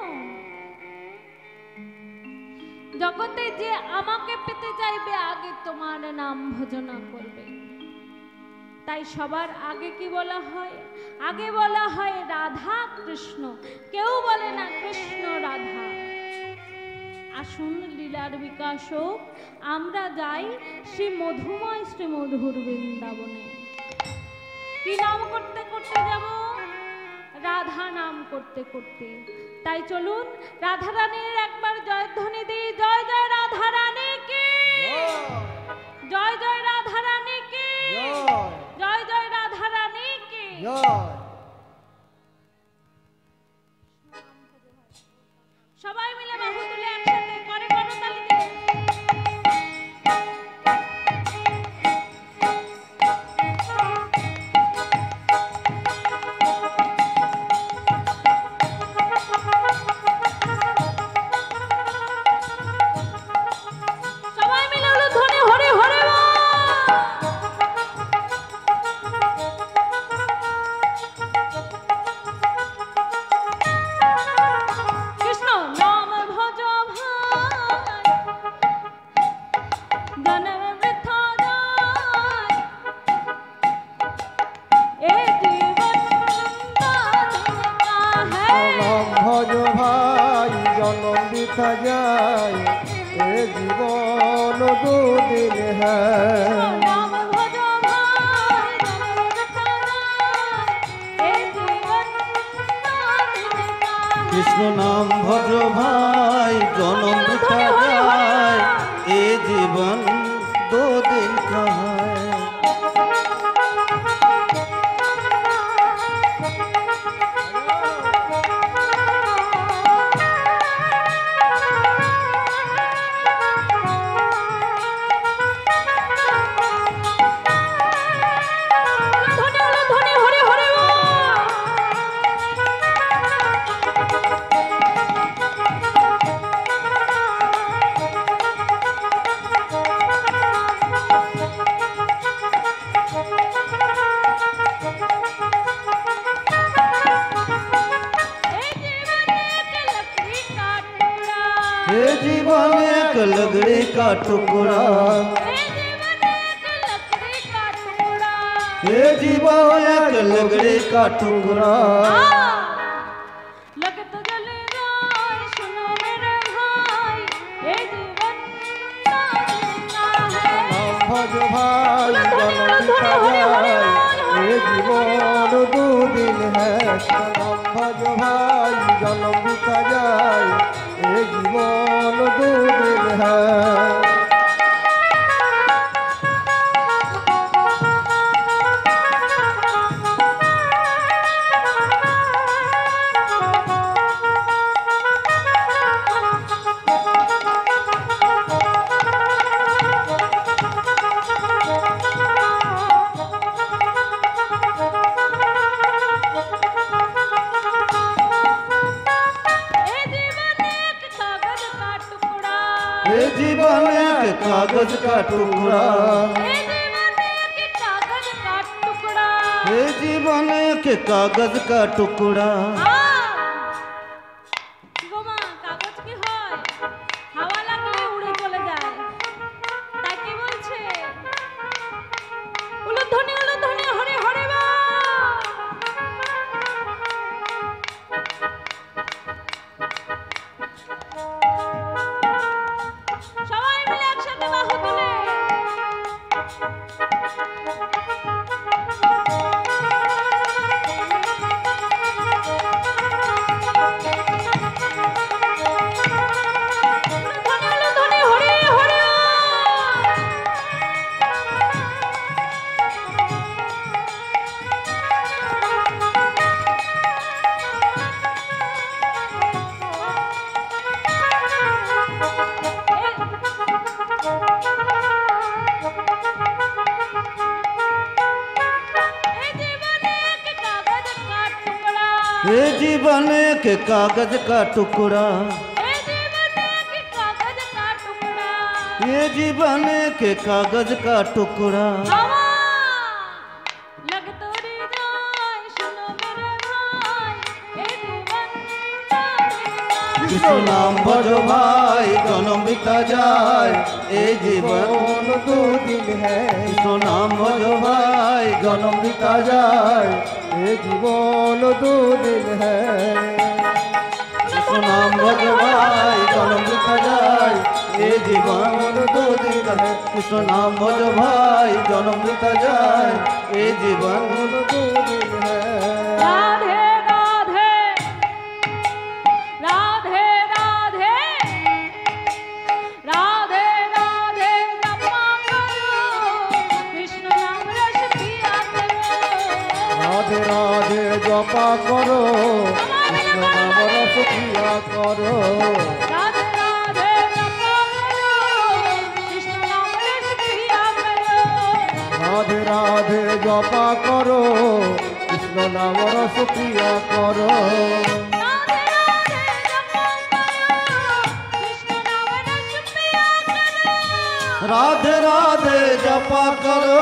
[SPEAKER 1] জগতে যে আমাকে পেতে চাইবে আগে তোমার নাম ভজনা করবে। তাই সবার আগে কি বলা হয়? আগে বলা হয় রাধা কৃষ্ণ, কেউ বলে না কৃষ্ণ রাধা। আসুন লীলার বিকাশ হোক, আমরা যাই শ্রী মধুময় শ্রী মধুর বৃন্দাবনে। কি নাম করতে করতে যাব? রাধা নাম করতে করতে। তাই চলুন রাধা রানীর একবার জয়ধ্বনি দিই। জয় জয় রাধা রানী কি, জয় জয় রাধা রানী কি, জয় জয় রাধা রানী কি। সবাই মিলে বাহু তুলে একসাথে করে করতালি দিয়ে
[SPEAKER 2] জনম বৃথা যায় এ জীবন দুদিন হ্যাঁ
[SPEAKER 1] নাম ভজ ভাই জনম বৃথা যায় এ জীবন দুদিন হ্যায়।
[SPEAKER 3] কৃষ্ণ নাম ভজ ভাই জনম বৃথা যায় এ জীবন दो दिन का है। ये जीवन एक लकड़ी का टुकड़ा ये जीवन एक लकड़ी का टुकड़ा
[SPEAKER 1] लगत गले राय सुनो मेरे भाई ये जीवन है
[SPEAKER 2] ভজ ভাই জনম বৃথা যায় এ জীবন দুদিন হ্যাঁ ভজ ভাই জনম বৃথা যায় এ জীবন দুদিন হ্যাঁ
[SPEAKER 3] ये जीवन एक कागज का टुकड़ा ये जीवन एक कागज का टुकड़ा
[SPEAKER 1] কাগজ কি হয় হাওয়া লাগলে উড়ে চলে যায় তাই কি বলছে উলুধ্বনি হরে হরে বা সবাই মিলে একসাথে বাহু তুলে উলুধ্বনি হরে হরে
[SPEAKER 3] ये जीवन एक कागज का टुकड़ा ये जीवन के कागज का टुकड़ा कृष्ण नाम भजो भाई जन्म बीता जाए ए जीवन
[SPEAKER 2] দুদিন হ্যাঁ
[SPEAKER 3] कृष्ण नाम भजो भाई जन्म बीता जाए
[SPEAKER 2] এ জীবন দুদিন হ্যাঁ
[SPEAKER 3] कृष्ण नाम भजो भाई जन्म बीता जाए ए जीवन दो दिन है कृष्ण नाम भजो भाई जन्म बीता जाए ए जीवन
[SPEAKER 2] দুদিন হ্যাঁ
[SPEAKER 1] রাধে রাধে রাধে রাধে রাধে রাধে জপা করো কৃষ্ণ নাম রস পিয়া করো
[SPEAKER 2] রাধে রাধে জপা করো কৃষ্ণ নাম রস প্রিয়া করো
[SPEAKER 1] রাধে রাধে জপা করো কৃষ্ণ নাম রস পিয়া করো
[SPEAKER 2] রাধে রাধে জপা করো কৃষ্ণ নাম রস প্রিয়া করো
[SPEAKER 1] রাধে রাধে জপা করো কৃষ্ণ নাম রস পিয়া করো
[SPEAKER 3] राधे राधे जपा करो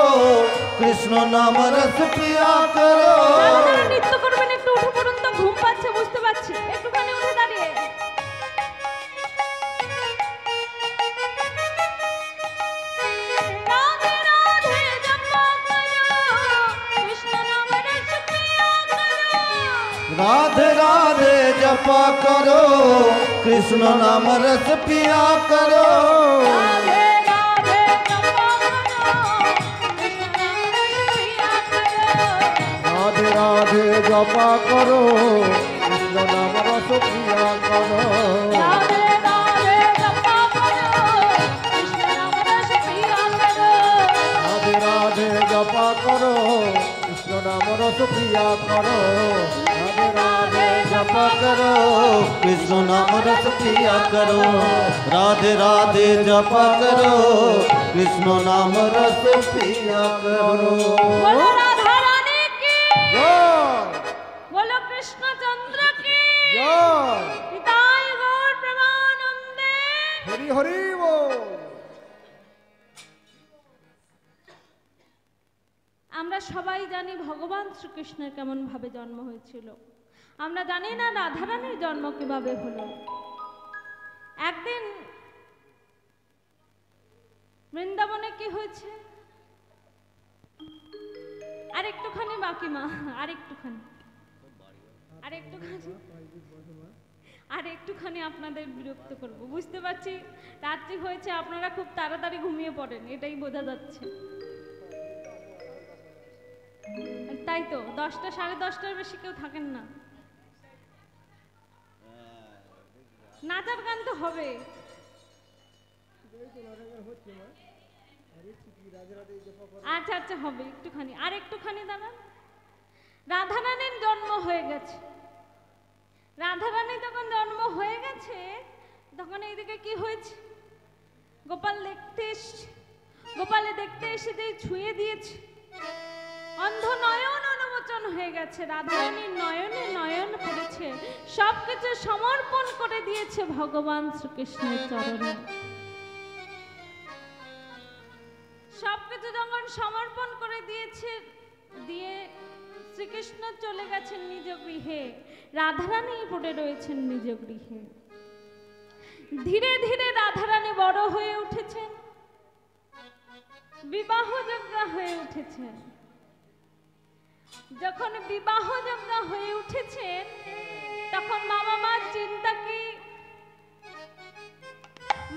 [SPEAKER 3] कृष्ण नाम रस पिया करो
[SPEAKER 1] আপনারা নৃত্য করবেন একটু উঠে পড়ুন তো ঘুম পাচ্ছে বুঝতে পারছি একটুখানি উঠে দাঁড়িয়ে রাধে রাধে জপা করো কৃষ্ণ নাম রস পিয়া করো
[SPEAKER 3] राधे राधे जपा करो कृष्ण नाम रस पिया करो
[SPEAKER 1] राधे राधे जपा करो कृष्ण नाम रस पिया करो
[SPEAKER 2] राधे राधे जपा करो कृष्ण नाम रस पिया करो
[SPEAKER 1] राधे राधे जपा करो कृष्ण नाम रस पिया करो
[SPEAKER 2] राधे राधे जपा करो कृष्ण नाम रस पिया करो राधे राधे
[SPEAKER 3] जपा करो कृष्ण नाम रस पिया करो राधे राधे जपा करो कृष्ण नाम रस पिया करो
[SPEAKER 1] बोलो राधा रानी की
[SPEAKER 2] जय
[SPEAKER 1] बोलो कृष्ण चंद्र की
[SPEAKER 2] जय
[SPEAKER 1] पिताय गौर प्रेमानंदे
[SPEAKER 2] हरि हरि बोल।
[SPEAKER 1] আমরা সবাই জানি ভগবান শ্রীকৃষ্ণের কেমন ভাবে জন্ম হয়েছিল। আমরা জানি না রাধারানীর জন্ম কিভাবে হলো। একদিন বৃন্দাবনে কি হয়েছে, আর একটুখানি বাকি মা, আর একটুখানি আপনাদের বিরক্ত করব, বুঝতে পারছি রাত্রি হয়েছে, আপনারা খুব তাড়াতাড়ি ঘুমিয়ে পড়েন, এটাই বোঝা যাচ্ছে। তাই তো 10টা 10:30টার বেশি কেউ থাকেন না। নাচার গান তো হবে। আচ্ছা আচ্ছা হবে, একটুখানি আর একটুখানি দাঁড়ান। রাধারানীর জন্ম হয়ে গেছে। রাধারানী যখন জন্ম হয়ে গেছে তখন এইদিকে কি হয়েছে, গোপাল দেখতে এসছে। গোপালে দেখতে এসে যে ছুঁয়ে দিয়েছে, অন্ধ নয়ন অনুমোচন হয়ে গেছে। রাধারানীর নয়নে নয়ন পড়েছে, সবকিছু সমর্পণ করে দিয়েছে ভগবান শ্রীকৃষ্ণের চরণে। সবকিছু যখন সমর্পণ করে দিয়েছে, দিয়ে শ্রীকৃষ্ণ চলে গেছেন নিজ গৃহে, রাধারানী পড়ে রয়েছেন নিজ গৃহে। ধীরে ধীরে রাধারানী বড় হয়ে উঠেছেন, বিবাহযোগ্য হয়ে উঠেছেন। যখন বিবাহযোগ্য হয়ে উঠেছেন তখন বাবা মার চিন্তা কি?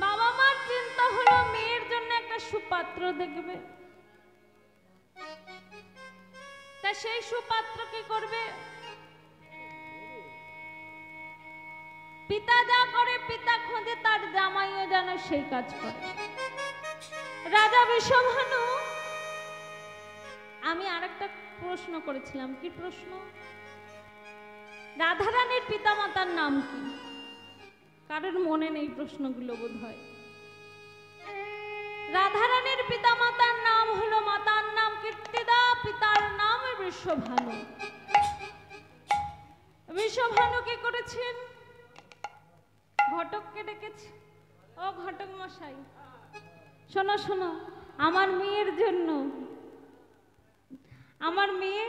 [SPEAKER 1] বাবা মার চিন্তা হলো মেয়ের জন্য একটা সুপাত্র দেখবে। তা সেই সুপাত্র কি করবে? পিতা যা করে পিতা খোঁজে, তার জামাইও যেন সেই কাজ করে। রাজা বিষভানু, আমি আরেকটা প্রশ্ন করেছিলাম, কি প্রশ্ন? রাধারানীর পিতামাতার নাম কি? কারোর মনে নেই প্রশ্নগুলো বোধ হয়। রাধারানীর পিতামাতার নাম হলো, মাতার নাম কীর্তিদা, পিতার নাম বিষভানু। বিষভানু কি করেছেন? ঘটককে ডেকেছে, ও ঘটক মশাই শোনো শোনো, আমার মেয়ের জন্য, আমার মেয়ে,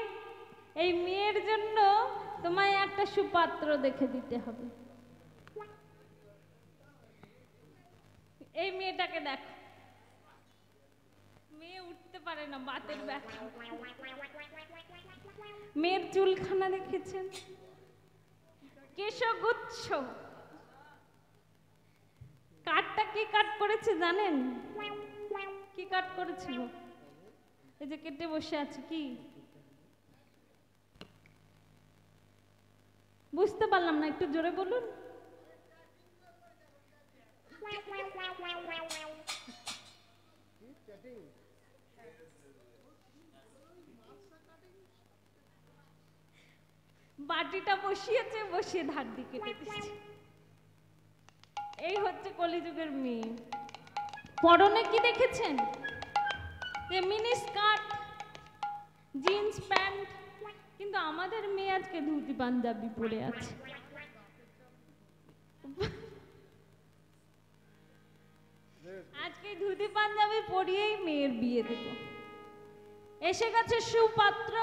[SPEAKER 1] এই মেয়ের জন্য তোমায় একটা সুপাত্র দেখে দিতে হবে। এই মেয়েটাকে দেখো, মেয়ে উঠতে পারে না, বাতের ব্যথা। মেয়ের চুলখানা দেখেছেন, কেশগুচ্ছ। কাটটা কি কাট করেছে জানেন? কি কাট করেছিল? এই যে কেটে বসে আছে, কি বুঝতে পারলাম না, একটু জোরে বলুন। বাটিটা বসিয়েছে, বসিয়ে ধার দিকে কেটে দিচ্ছে। এই হচ্ছে কলিযুগের মেয়ে। পরনে কি দেখেছেন? মিনি স্কার্ট, জিন্স প্যান্ট, কিন্তু আমাদের মেয়ে আজকে ধুতি পাঞ্জাবি পরে আছে। আজকে ধুতি পাঞ্জাবি পরিয়েই মেয়ের বিয়ে দেব। এসে গেছে সুপাত্র,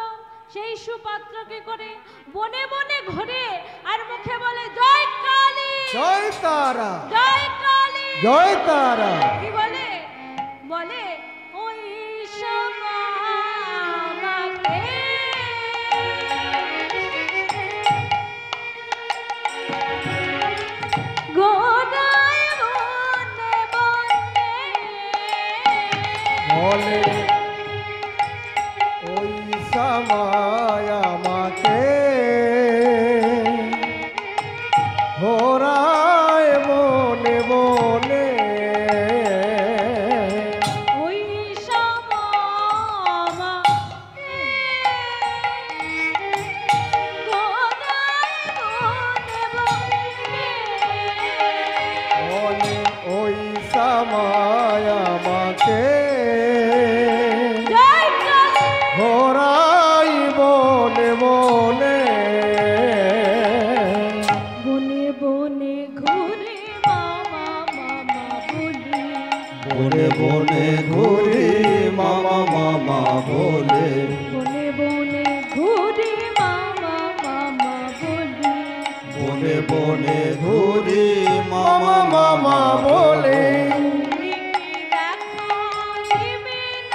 [SPEAKER 1] সেই সুপাত্র কি করে? বনে বনে ঘুরে আর মুখে বলে জয় কালী,
[SPEAKER 2] জয় তারা,
[SPEAKER 1] জয় কালী,
[SPEAKER 2] জয় তারা।
[SPEAKER 1] কি বলে? বলে ওই আমাকে
[SPEAKER 2] আমায় আমাকে
[SPEAKER 1] জয় কালী
[SPEAKER 2] ঘোরাই বনে বনে
[SPEAKER 1] বনে বনে ঘুরে মামা মামা বলি
[SPEAKER 3] বনে বনে ঘুরি মামা মামা বলে
[SPEAKER 1] বনে বনে ঘুরে মামা মামা বলি
[SPEAKER 3] বনে বনে ঘুরি মামা
[SPEAKER 2] মামা মামা বলে
[SPEAKER 1] তুমি কি দেখো দিবে না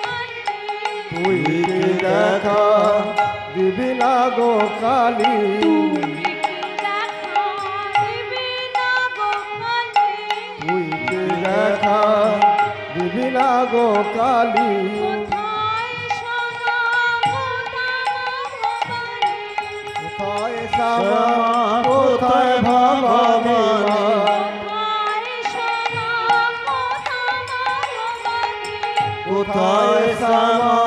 [SPEAKER 1] গো কালী
[SPEAKER 2] তুই কি দেখা দিবি না গো কালী
[SPEAKER 1] তুমি কি দেখো দিবে না গো কালী
[SPEAKER 2] তুই কি দেখা দিবি না গো কালী
[SPEAKER 1] কোথায় সমা
[SPEAKER 2] কোথায় শ্যামা কোথায় ভবানী মা
[SPEAKER 3] কোথায় শ্যামা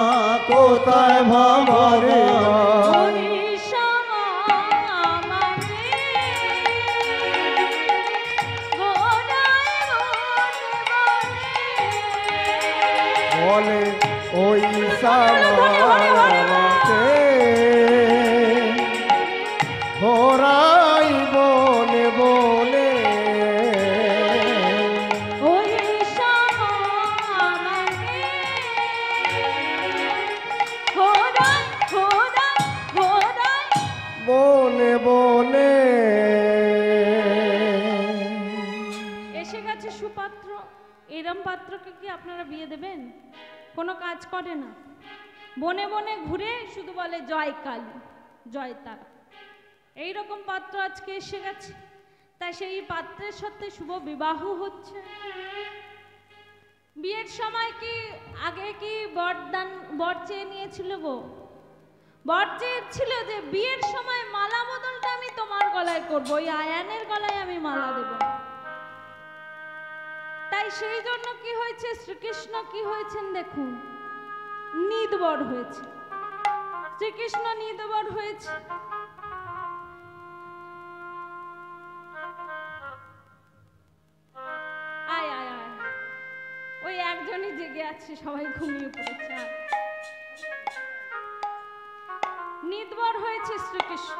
[SPEAKER 3] কোথায় ভবানী মা
[SPEAKER 2] বলে ওই শ্যামা আমাকে ঘোরাই বনে বনে বনে বনে
[SPEAKER 1] এসে গেছে সুপাত্র। এরম পাত্রকে কি আপনারা বিয়ে দেবেন? কোনো কাজ করে না, বনে বনে ঘুরে শুধু বলে জয় কালী জয় তারা। এইরকম পাত্র আজকে এসে গেছে, তাই সেই পাত্রের সাথে শুভ বিবাহ হচ্ছে। বিয়ের সময় কি আগে কি বর চেয়ে নিয়েছিল গো? বর চেয়েছিল যে বিয়ের সময় মালা বদলটা আমি তোমার গলায় করব, ওই আয়ানের গলায় আমি মালা দেব। তাই সেই জন্য কি হয়েছে, শ্রীকৃষ্ণ কি হয়েছেন দেখুন, নিদবর হয়েছে। শ্রীকৃষ্ণ নিদবর হয়েছে। আয় আয় আয়, ওই একজনই জেগে আছে, সবাই ঘুমিয়ে পড়েছে। আয়। নিদবর হয়েছে শ্রীকৃষ্ণ।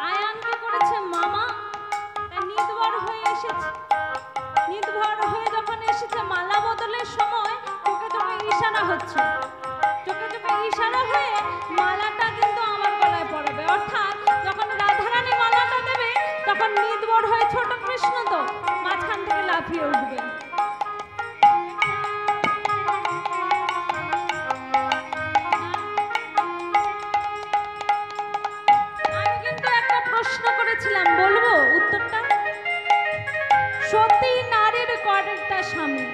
[SPEAKER 1] আয়ানকে করেছে মামা, তাই নিদবর হয়ে এসেছে। নিদবর হয়ে যখন এসেছে, মালা বদলের সময় চোখে চোখে ইশারা হচ্ছে। চোখে চোখে ইশারা হয়ে মালাটা কিন্তু আমার গলায় পড়াবে, অর্থাৎ যখন রাধারানী মালাটা দেবে তখন নিদবর হয়ে ছোট কৃষ্ণ তো মাঝখান থেকে লাফিয়ে উঠবে। প্রশ্ন করেছিলাম, বলবো উত্তরটা? সতী নারীর করের তার স্বামী।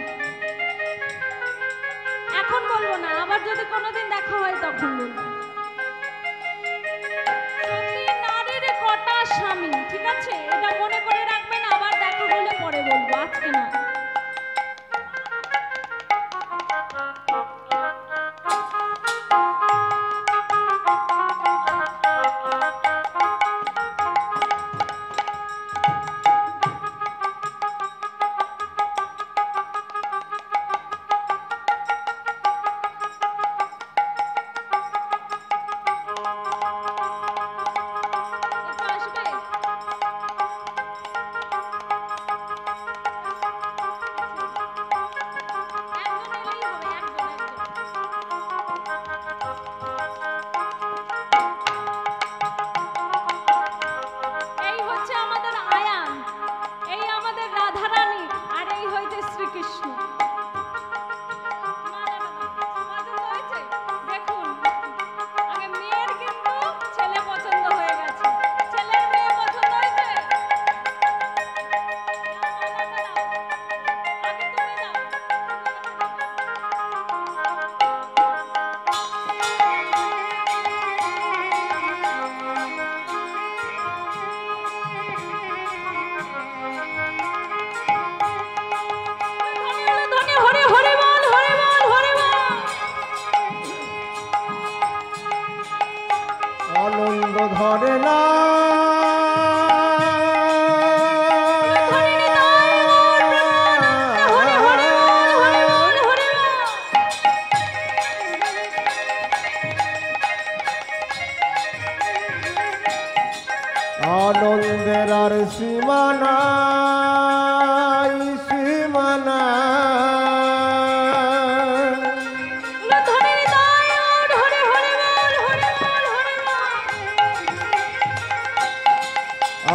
[SPEAKER 1] এখন বলবো না, আবার যদি কোনোদিন দেখা হয় তখন বলবো। সতী নারীর কটা স্বামী, ঠিক আছে? এটা মনে করে রাখবেন, আবার দেখা হলে পরে বলবো, আজকে না।
[SPEAKER 2] আনন্দ ধরে না আনন্দের আর সীমানা সীমানা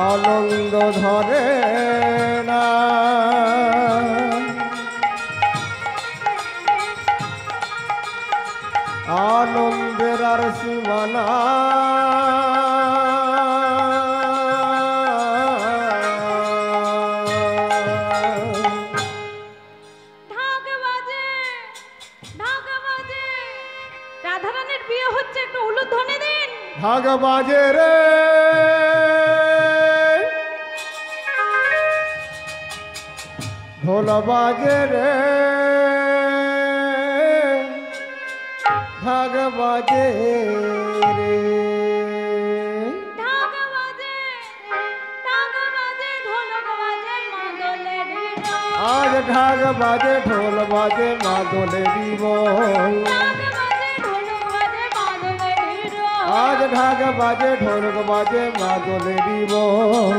[SPEAKER 2] আনন্দ ধরে না আনন্দের আর সীমানা
[SPEAKER 1] রাধারানীর বিয়ে হচ্ছে, একটু উলুধ্বনি দিন।
[SPEAKER 2] ঢাক বাজে রে ঢোল বাজে রে ঢাক বাজে রে
[SPEAKER 1] ঢাক বাজে, ঢোলক বাজে, মাদলের রং।
[SPEAKER 2] আজ ঢাক বাজে ঢোল বাজে মাদলেরই বল আজ ঢাক বাজে ঢোলক বাজে মাদলেরই বল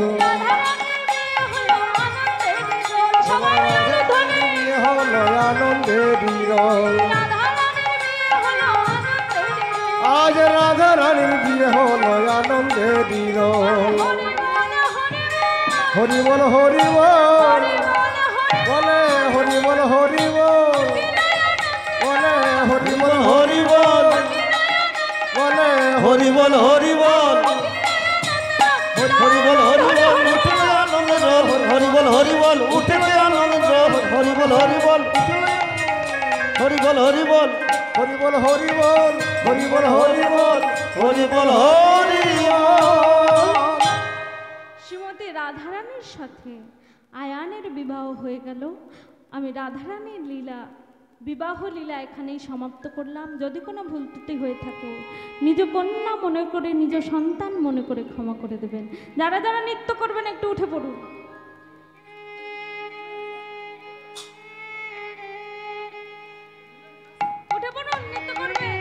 [SPEAKER 2] হলো আনন্দেরই রং আজ রাধা রানীর বিয়ে হলো আনন্দেরই রং হরি বল হরি বল বলে হরি বল হরি বল বলে হরি বল হরি বল বলে
[SPEAKER 3] হরি বল হরি বল হরি বল হরি বল উঠে আনন্দ জল হরি বল হরি বল উঠে আনন্দ জল হরি বল হরি বল হরি বল হরি বল
[SPEAKER 2] হরি বল হরি বল হরি বল হরি বল
[SPEAKER 3] হরি বল হরি বল।
[SPEAKER 1] শ্রীমতী রাধারানীর সাথে আয়ানের বিবাহ হয়ে গেল। আমি রাধারানীর লীলা বিবাহ লীলা এখানেই সমাপ্ত করলাম। যদি কোনো ভুল ত্রুটি হয়ে থাকে নিজ কন্যা মনে করে, নিজ সন্তান মনে করে ক্ষমা করে দেবেন। যারা যারা নৃত্য করবেন একটু উঠে পড়ুন। উঠে পড়ুন, নৃত্য করবেন।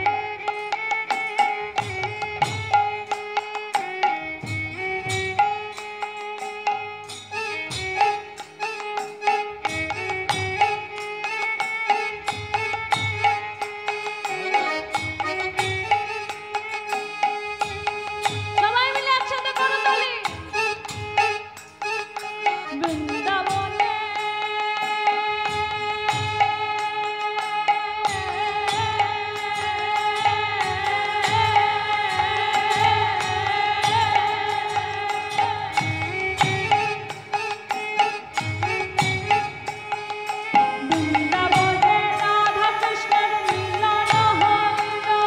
[SPEAKER 1] সবাই মিলে একসাথে করতালি। বৃন্দাবনে বৃন্দাবনে রাধা কৃষ্ণের মিলন হইল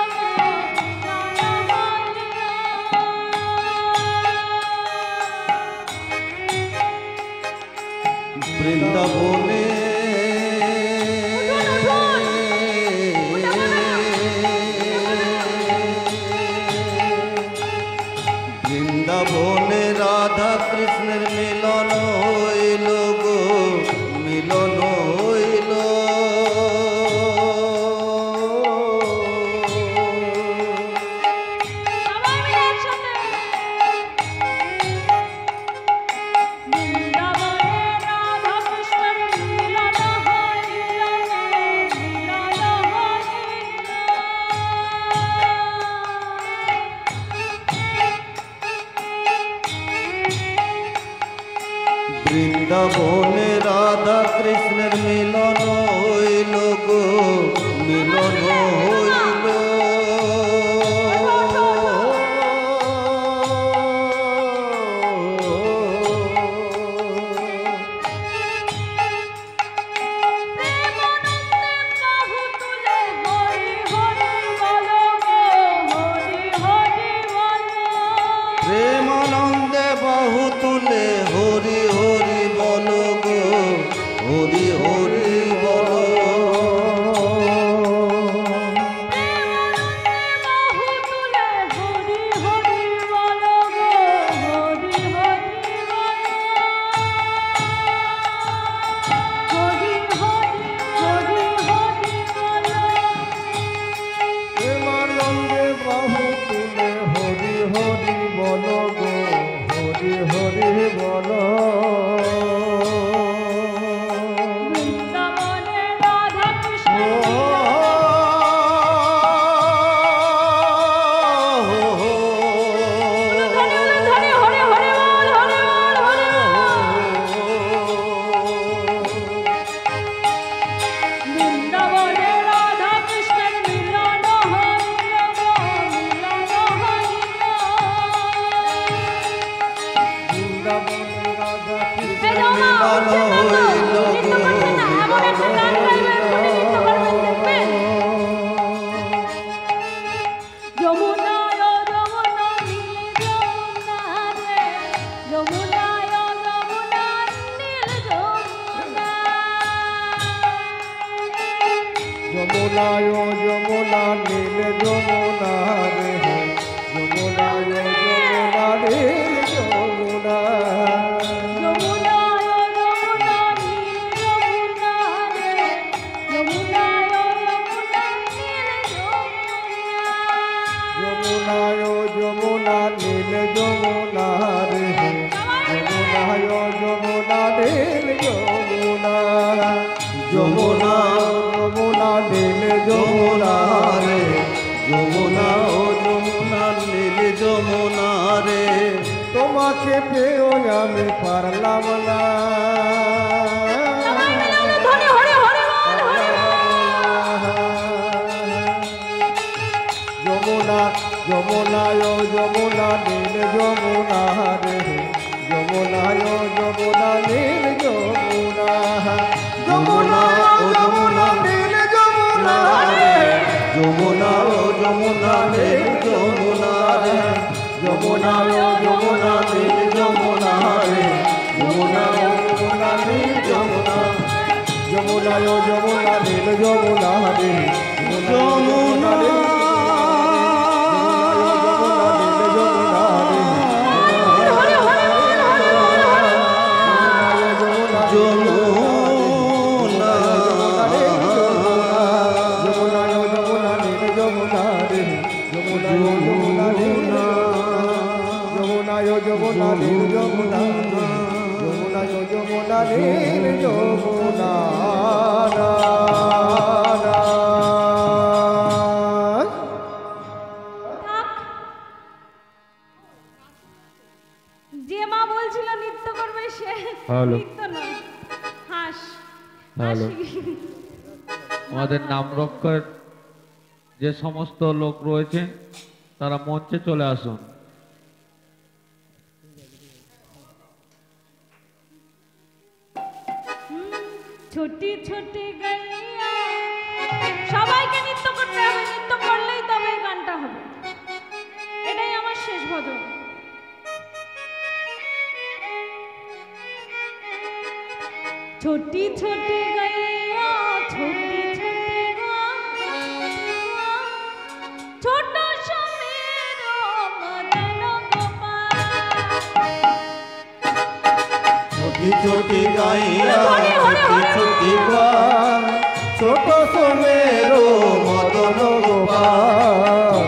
[SPEAKER 3] বৃন্দাবনে বৃন্দাবনে রাধা কৃষ্ণের মিলন হইল গো মিলন হইল
[SPEAKER 1] সবাই মিলে একসাথে। বৃন্দাবনে রাধা কৃষ্ণের মিলন হইল, মিলন হইল।
[SPEAKER 3] বৃন্দাবনে রাধা কৃষ্ণের মিলন হইল গো মিলন হইল
[SPEAKER 1] প্রেমানন্দে বাহু তুলে হরি হরি বলো গো, হরি হরি বলো।
[SPEAKER 3] প্রেমানন্দে বাহু তুলে হরি হরি বল গো হরি হরি
[SPEAKER 2] যমুনায় যমুনা নীল যমুনা রে যমুনায় যমুনা নীল যমুনা
[SPEAKER 3] যমুনা
[SPEAKER 2] যমুনা নীল যমুনা
[SPEAKER 3] রে যমুনা ও যমুনা নীল যমুনা রে
[SPEAKER 2] তোমাকে পেও আমি পারলাম না
[SPEAKER 1] ধরে হরে হরে বল, হরে
[SPEAKER 2] যমুনা যমুনায় যমুনা নীল যমুনা রে যমুনায় যমুনা নীল যমুনা যমুনা যমুনা নীল যমুনা রে
[SPEAKER 3] যমুনা ও যমুনা নীল যমুনা রে যমুনা ও যমুনা নীল যমুনা রে যমুনা ও যমুনা নীল যমুনা
[SPEAKER 2] যমুনায় যমুনা নীল যমুনা রে
[SPEAKER 3] যমুনা
[SPEAKER 2] যমুনা নীল যমুনা যমুনা যমুনা নীল যমুনা
[SPEAKER 1] থাক। যে মা বলছিল নৃত্য করবে সে
[SPEAKER 4] হ্যালো।
[SPEAKER 1] নৃত্য নয়, হাস
[SPEAKER 4] হ্যালো।
[SPEAKER 1] হাসি।
[SPEAKER 4] আমাদের নাম রক্ষার যে সমস্ত লোক রয়েছে তারা মঞ্চে চলে আসুন।
[SPEAKER 1] ছোটি ছোটি গাইয়া, সবাইকে নৃত্য করতে হবে, নৃত্য করলেই তবে এই গানটা হবে। এটাই আমার শেষ ভজন। ছোটি ছোটি গাইয়া, ছোটি ছোটি গাইয়া, ছোট সমীর মদন গোপাল।
[SPEAKER 3] ছোটি ছোটি গাইয়া ছোটি ছোটি গান ছোট সোমের মদন গোপাল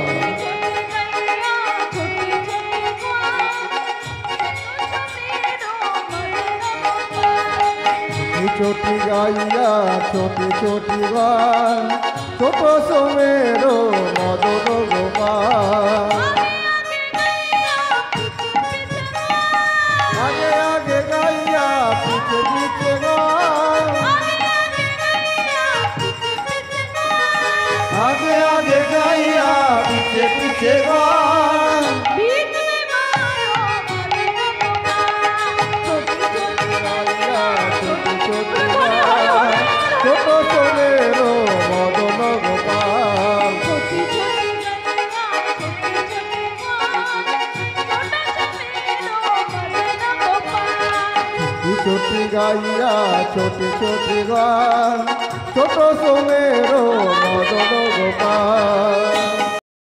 [SPEAKER 2] ছোটি গাইয়া ছোটি ছোটি গান ছোট সোমের মদন গোপাল আগে আগে গাইয়া পিছে পিছে গান
[SPEAKER 3] আগে আগে গাইয়া পিছে পিছে গান
[SPEAKER 2] গাইয়া ছোটি ছোটি গান ছোট সোমের মদন গোপাল ছোটি গাইয়া ছোটি ছোটি গান ছোট সোমের মদন গোপাল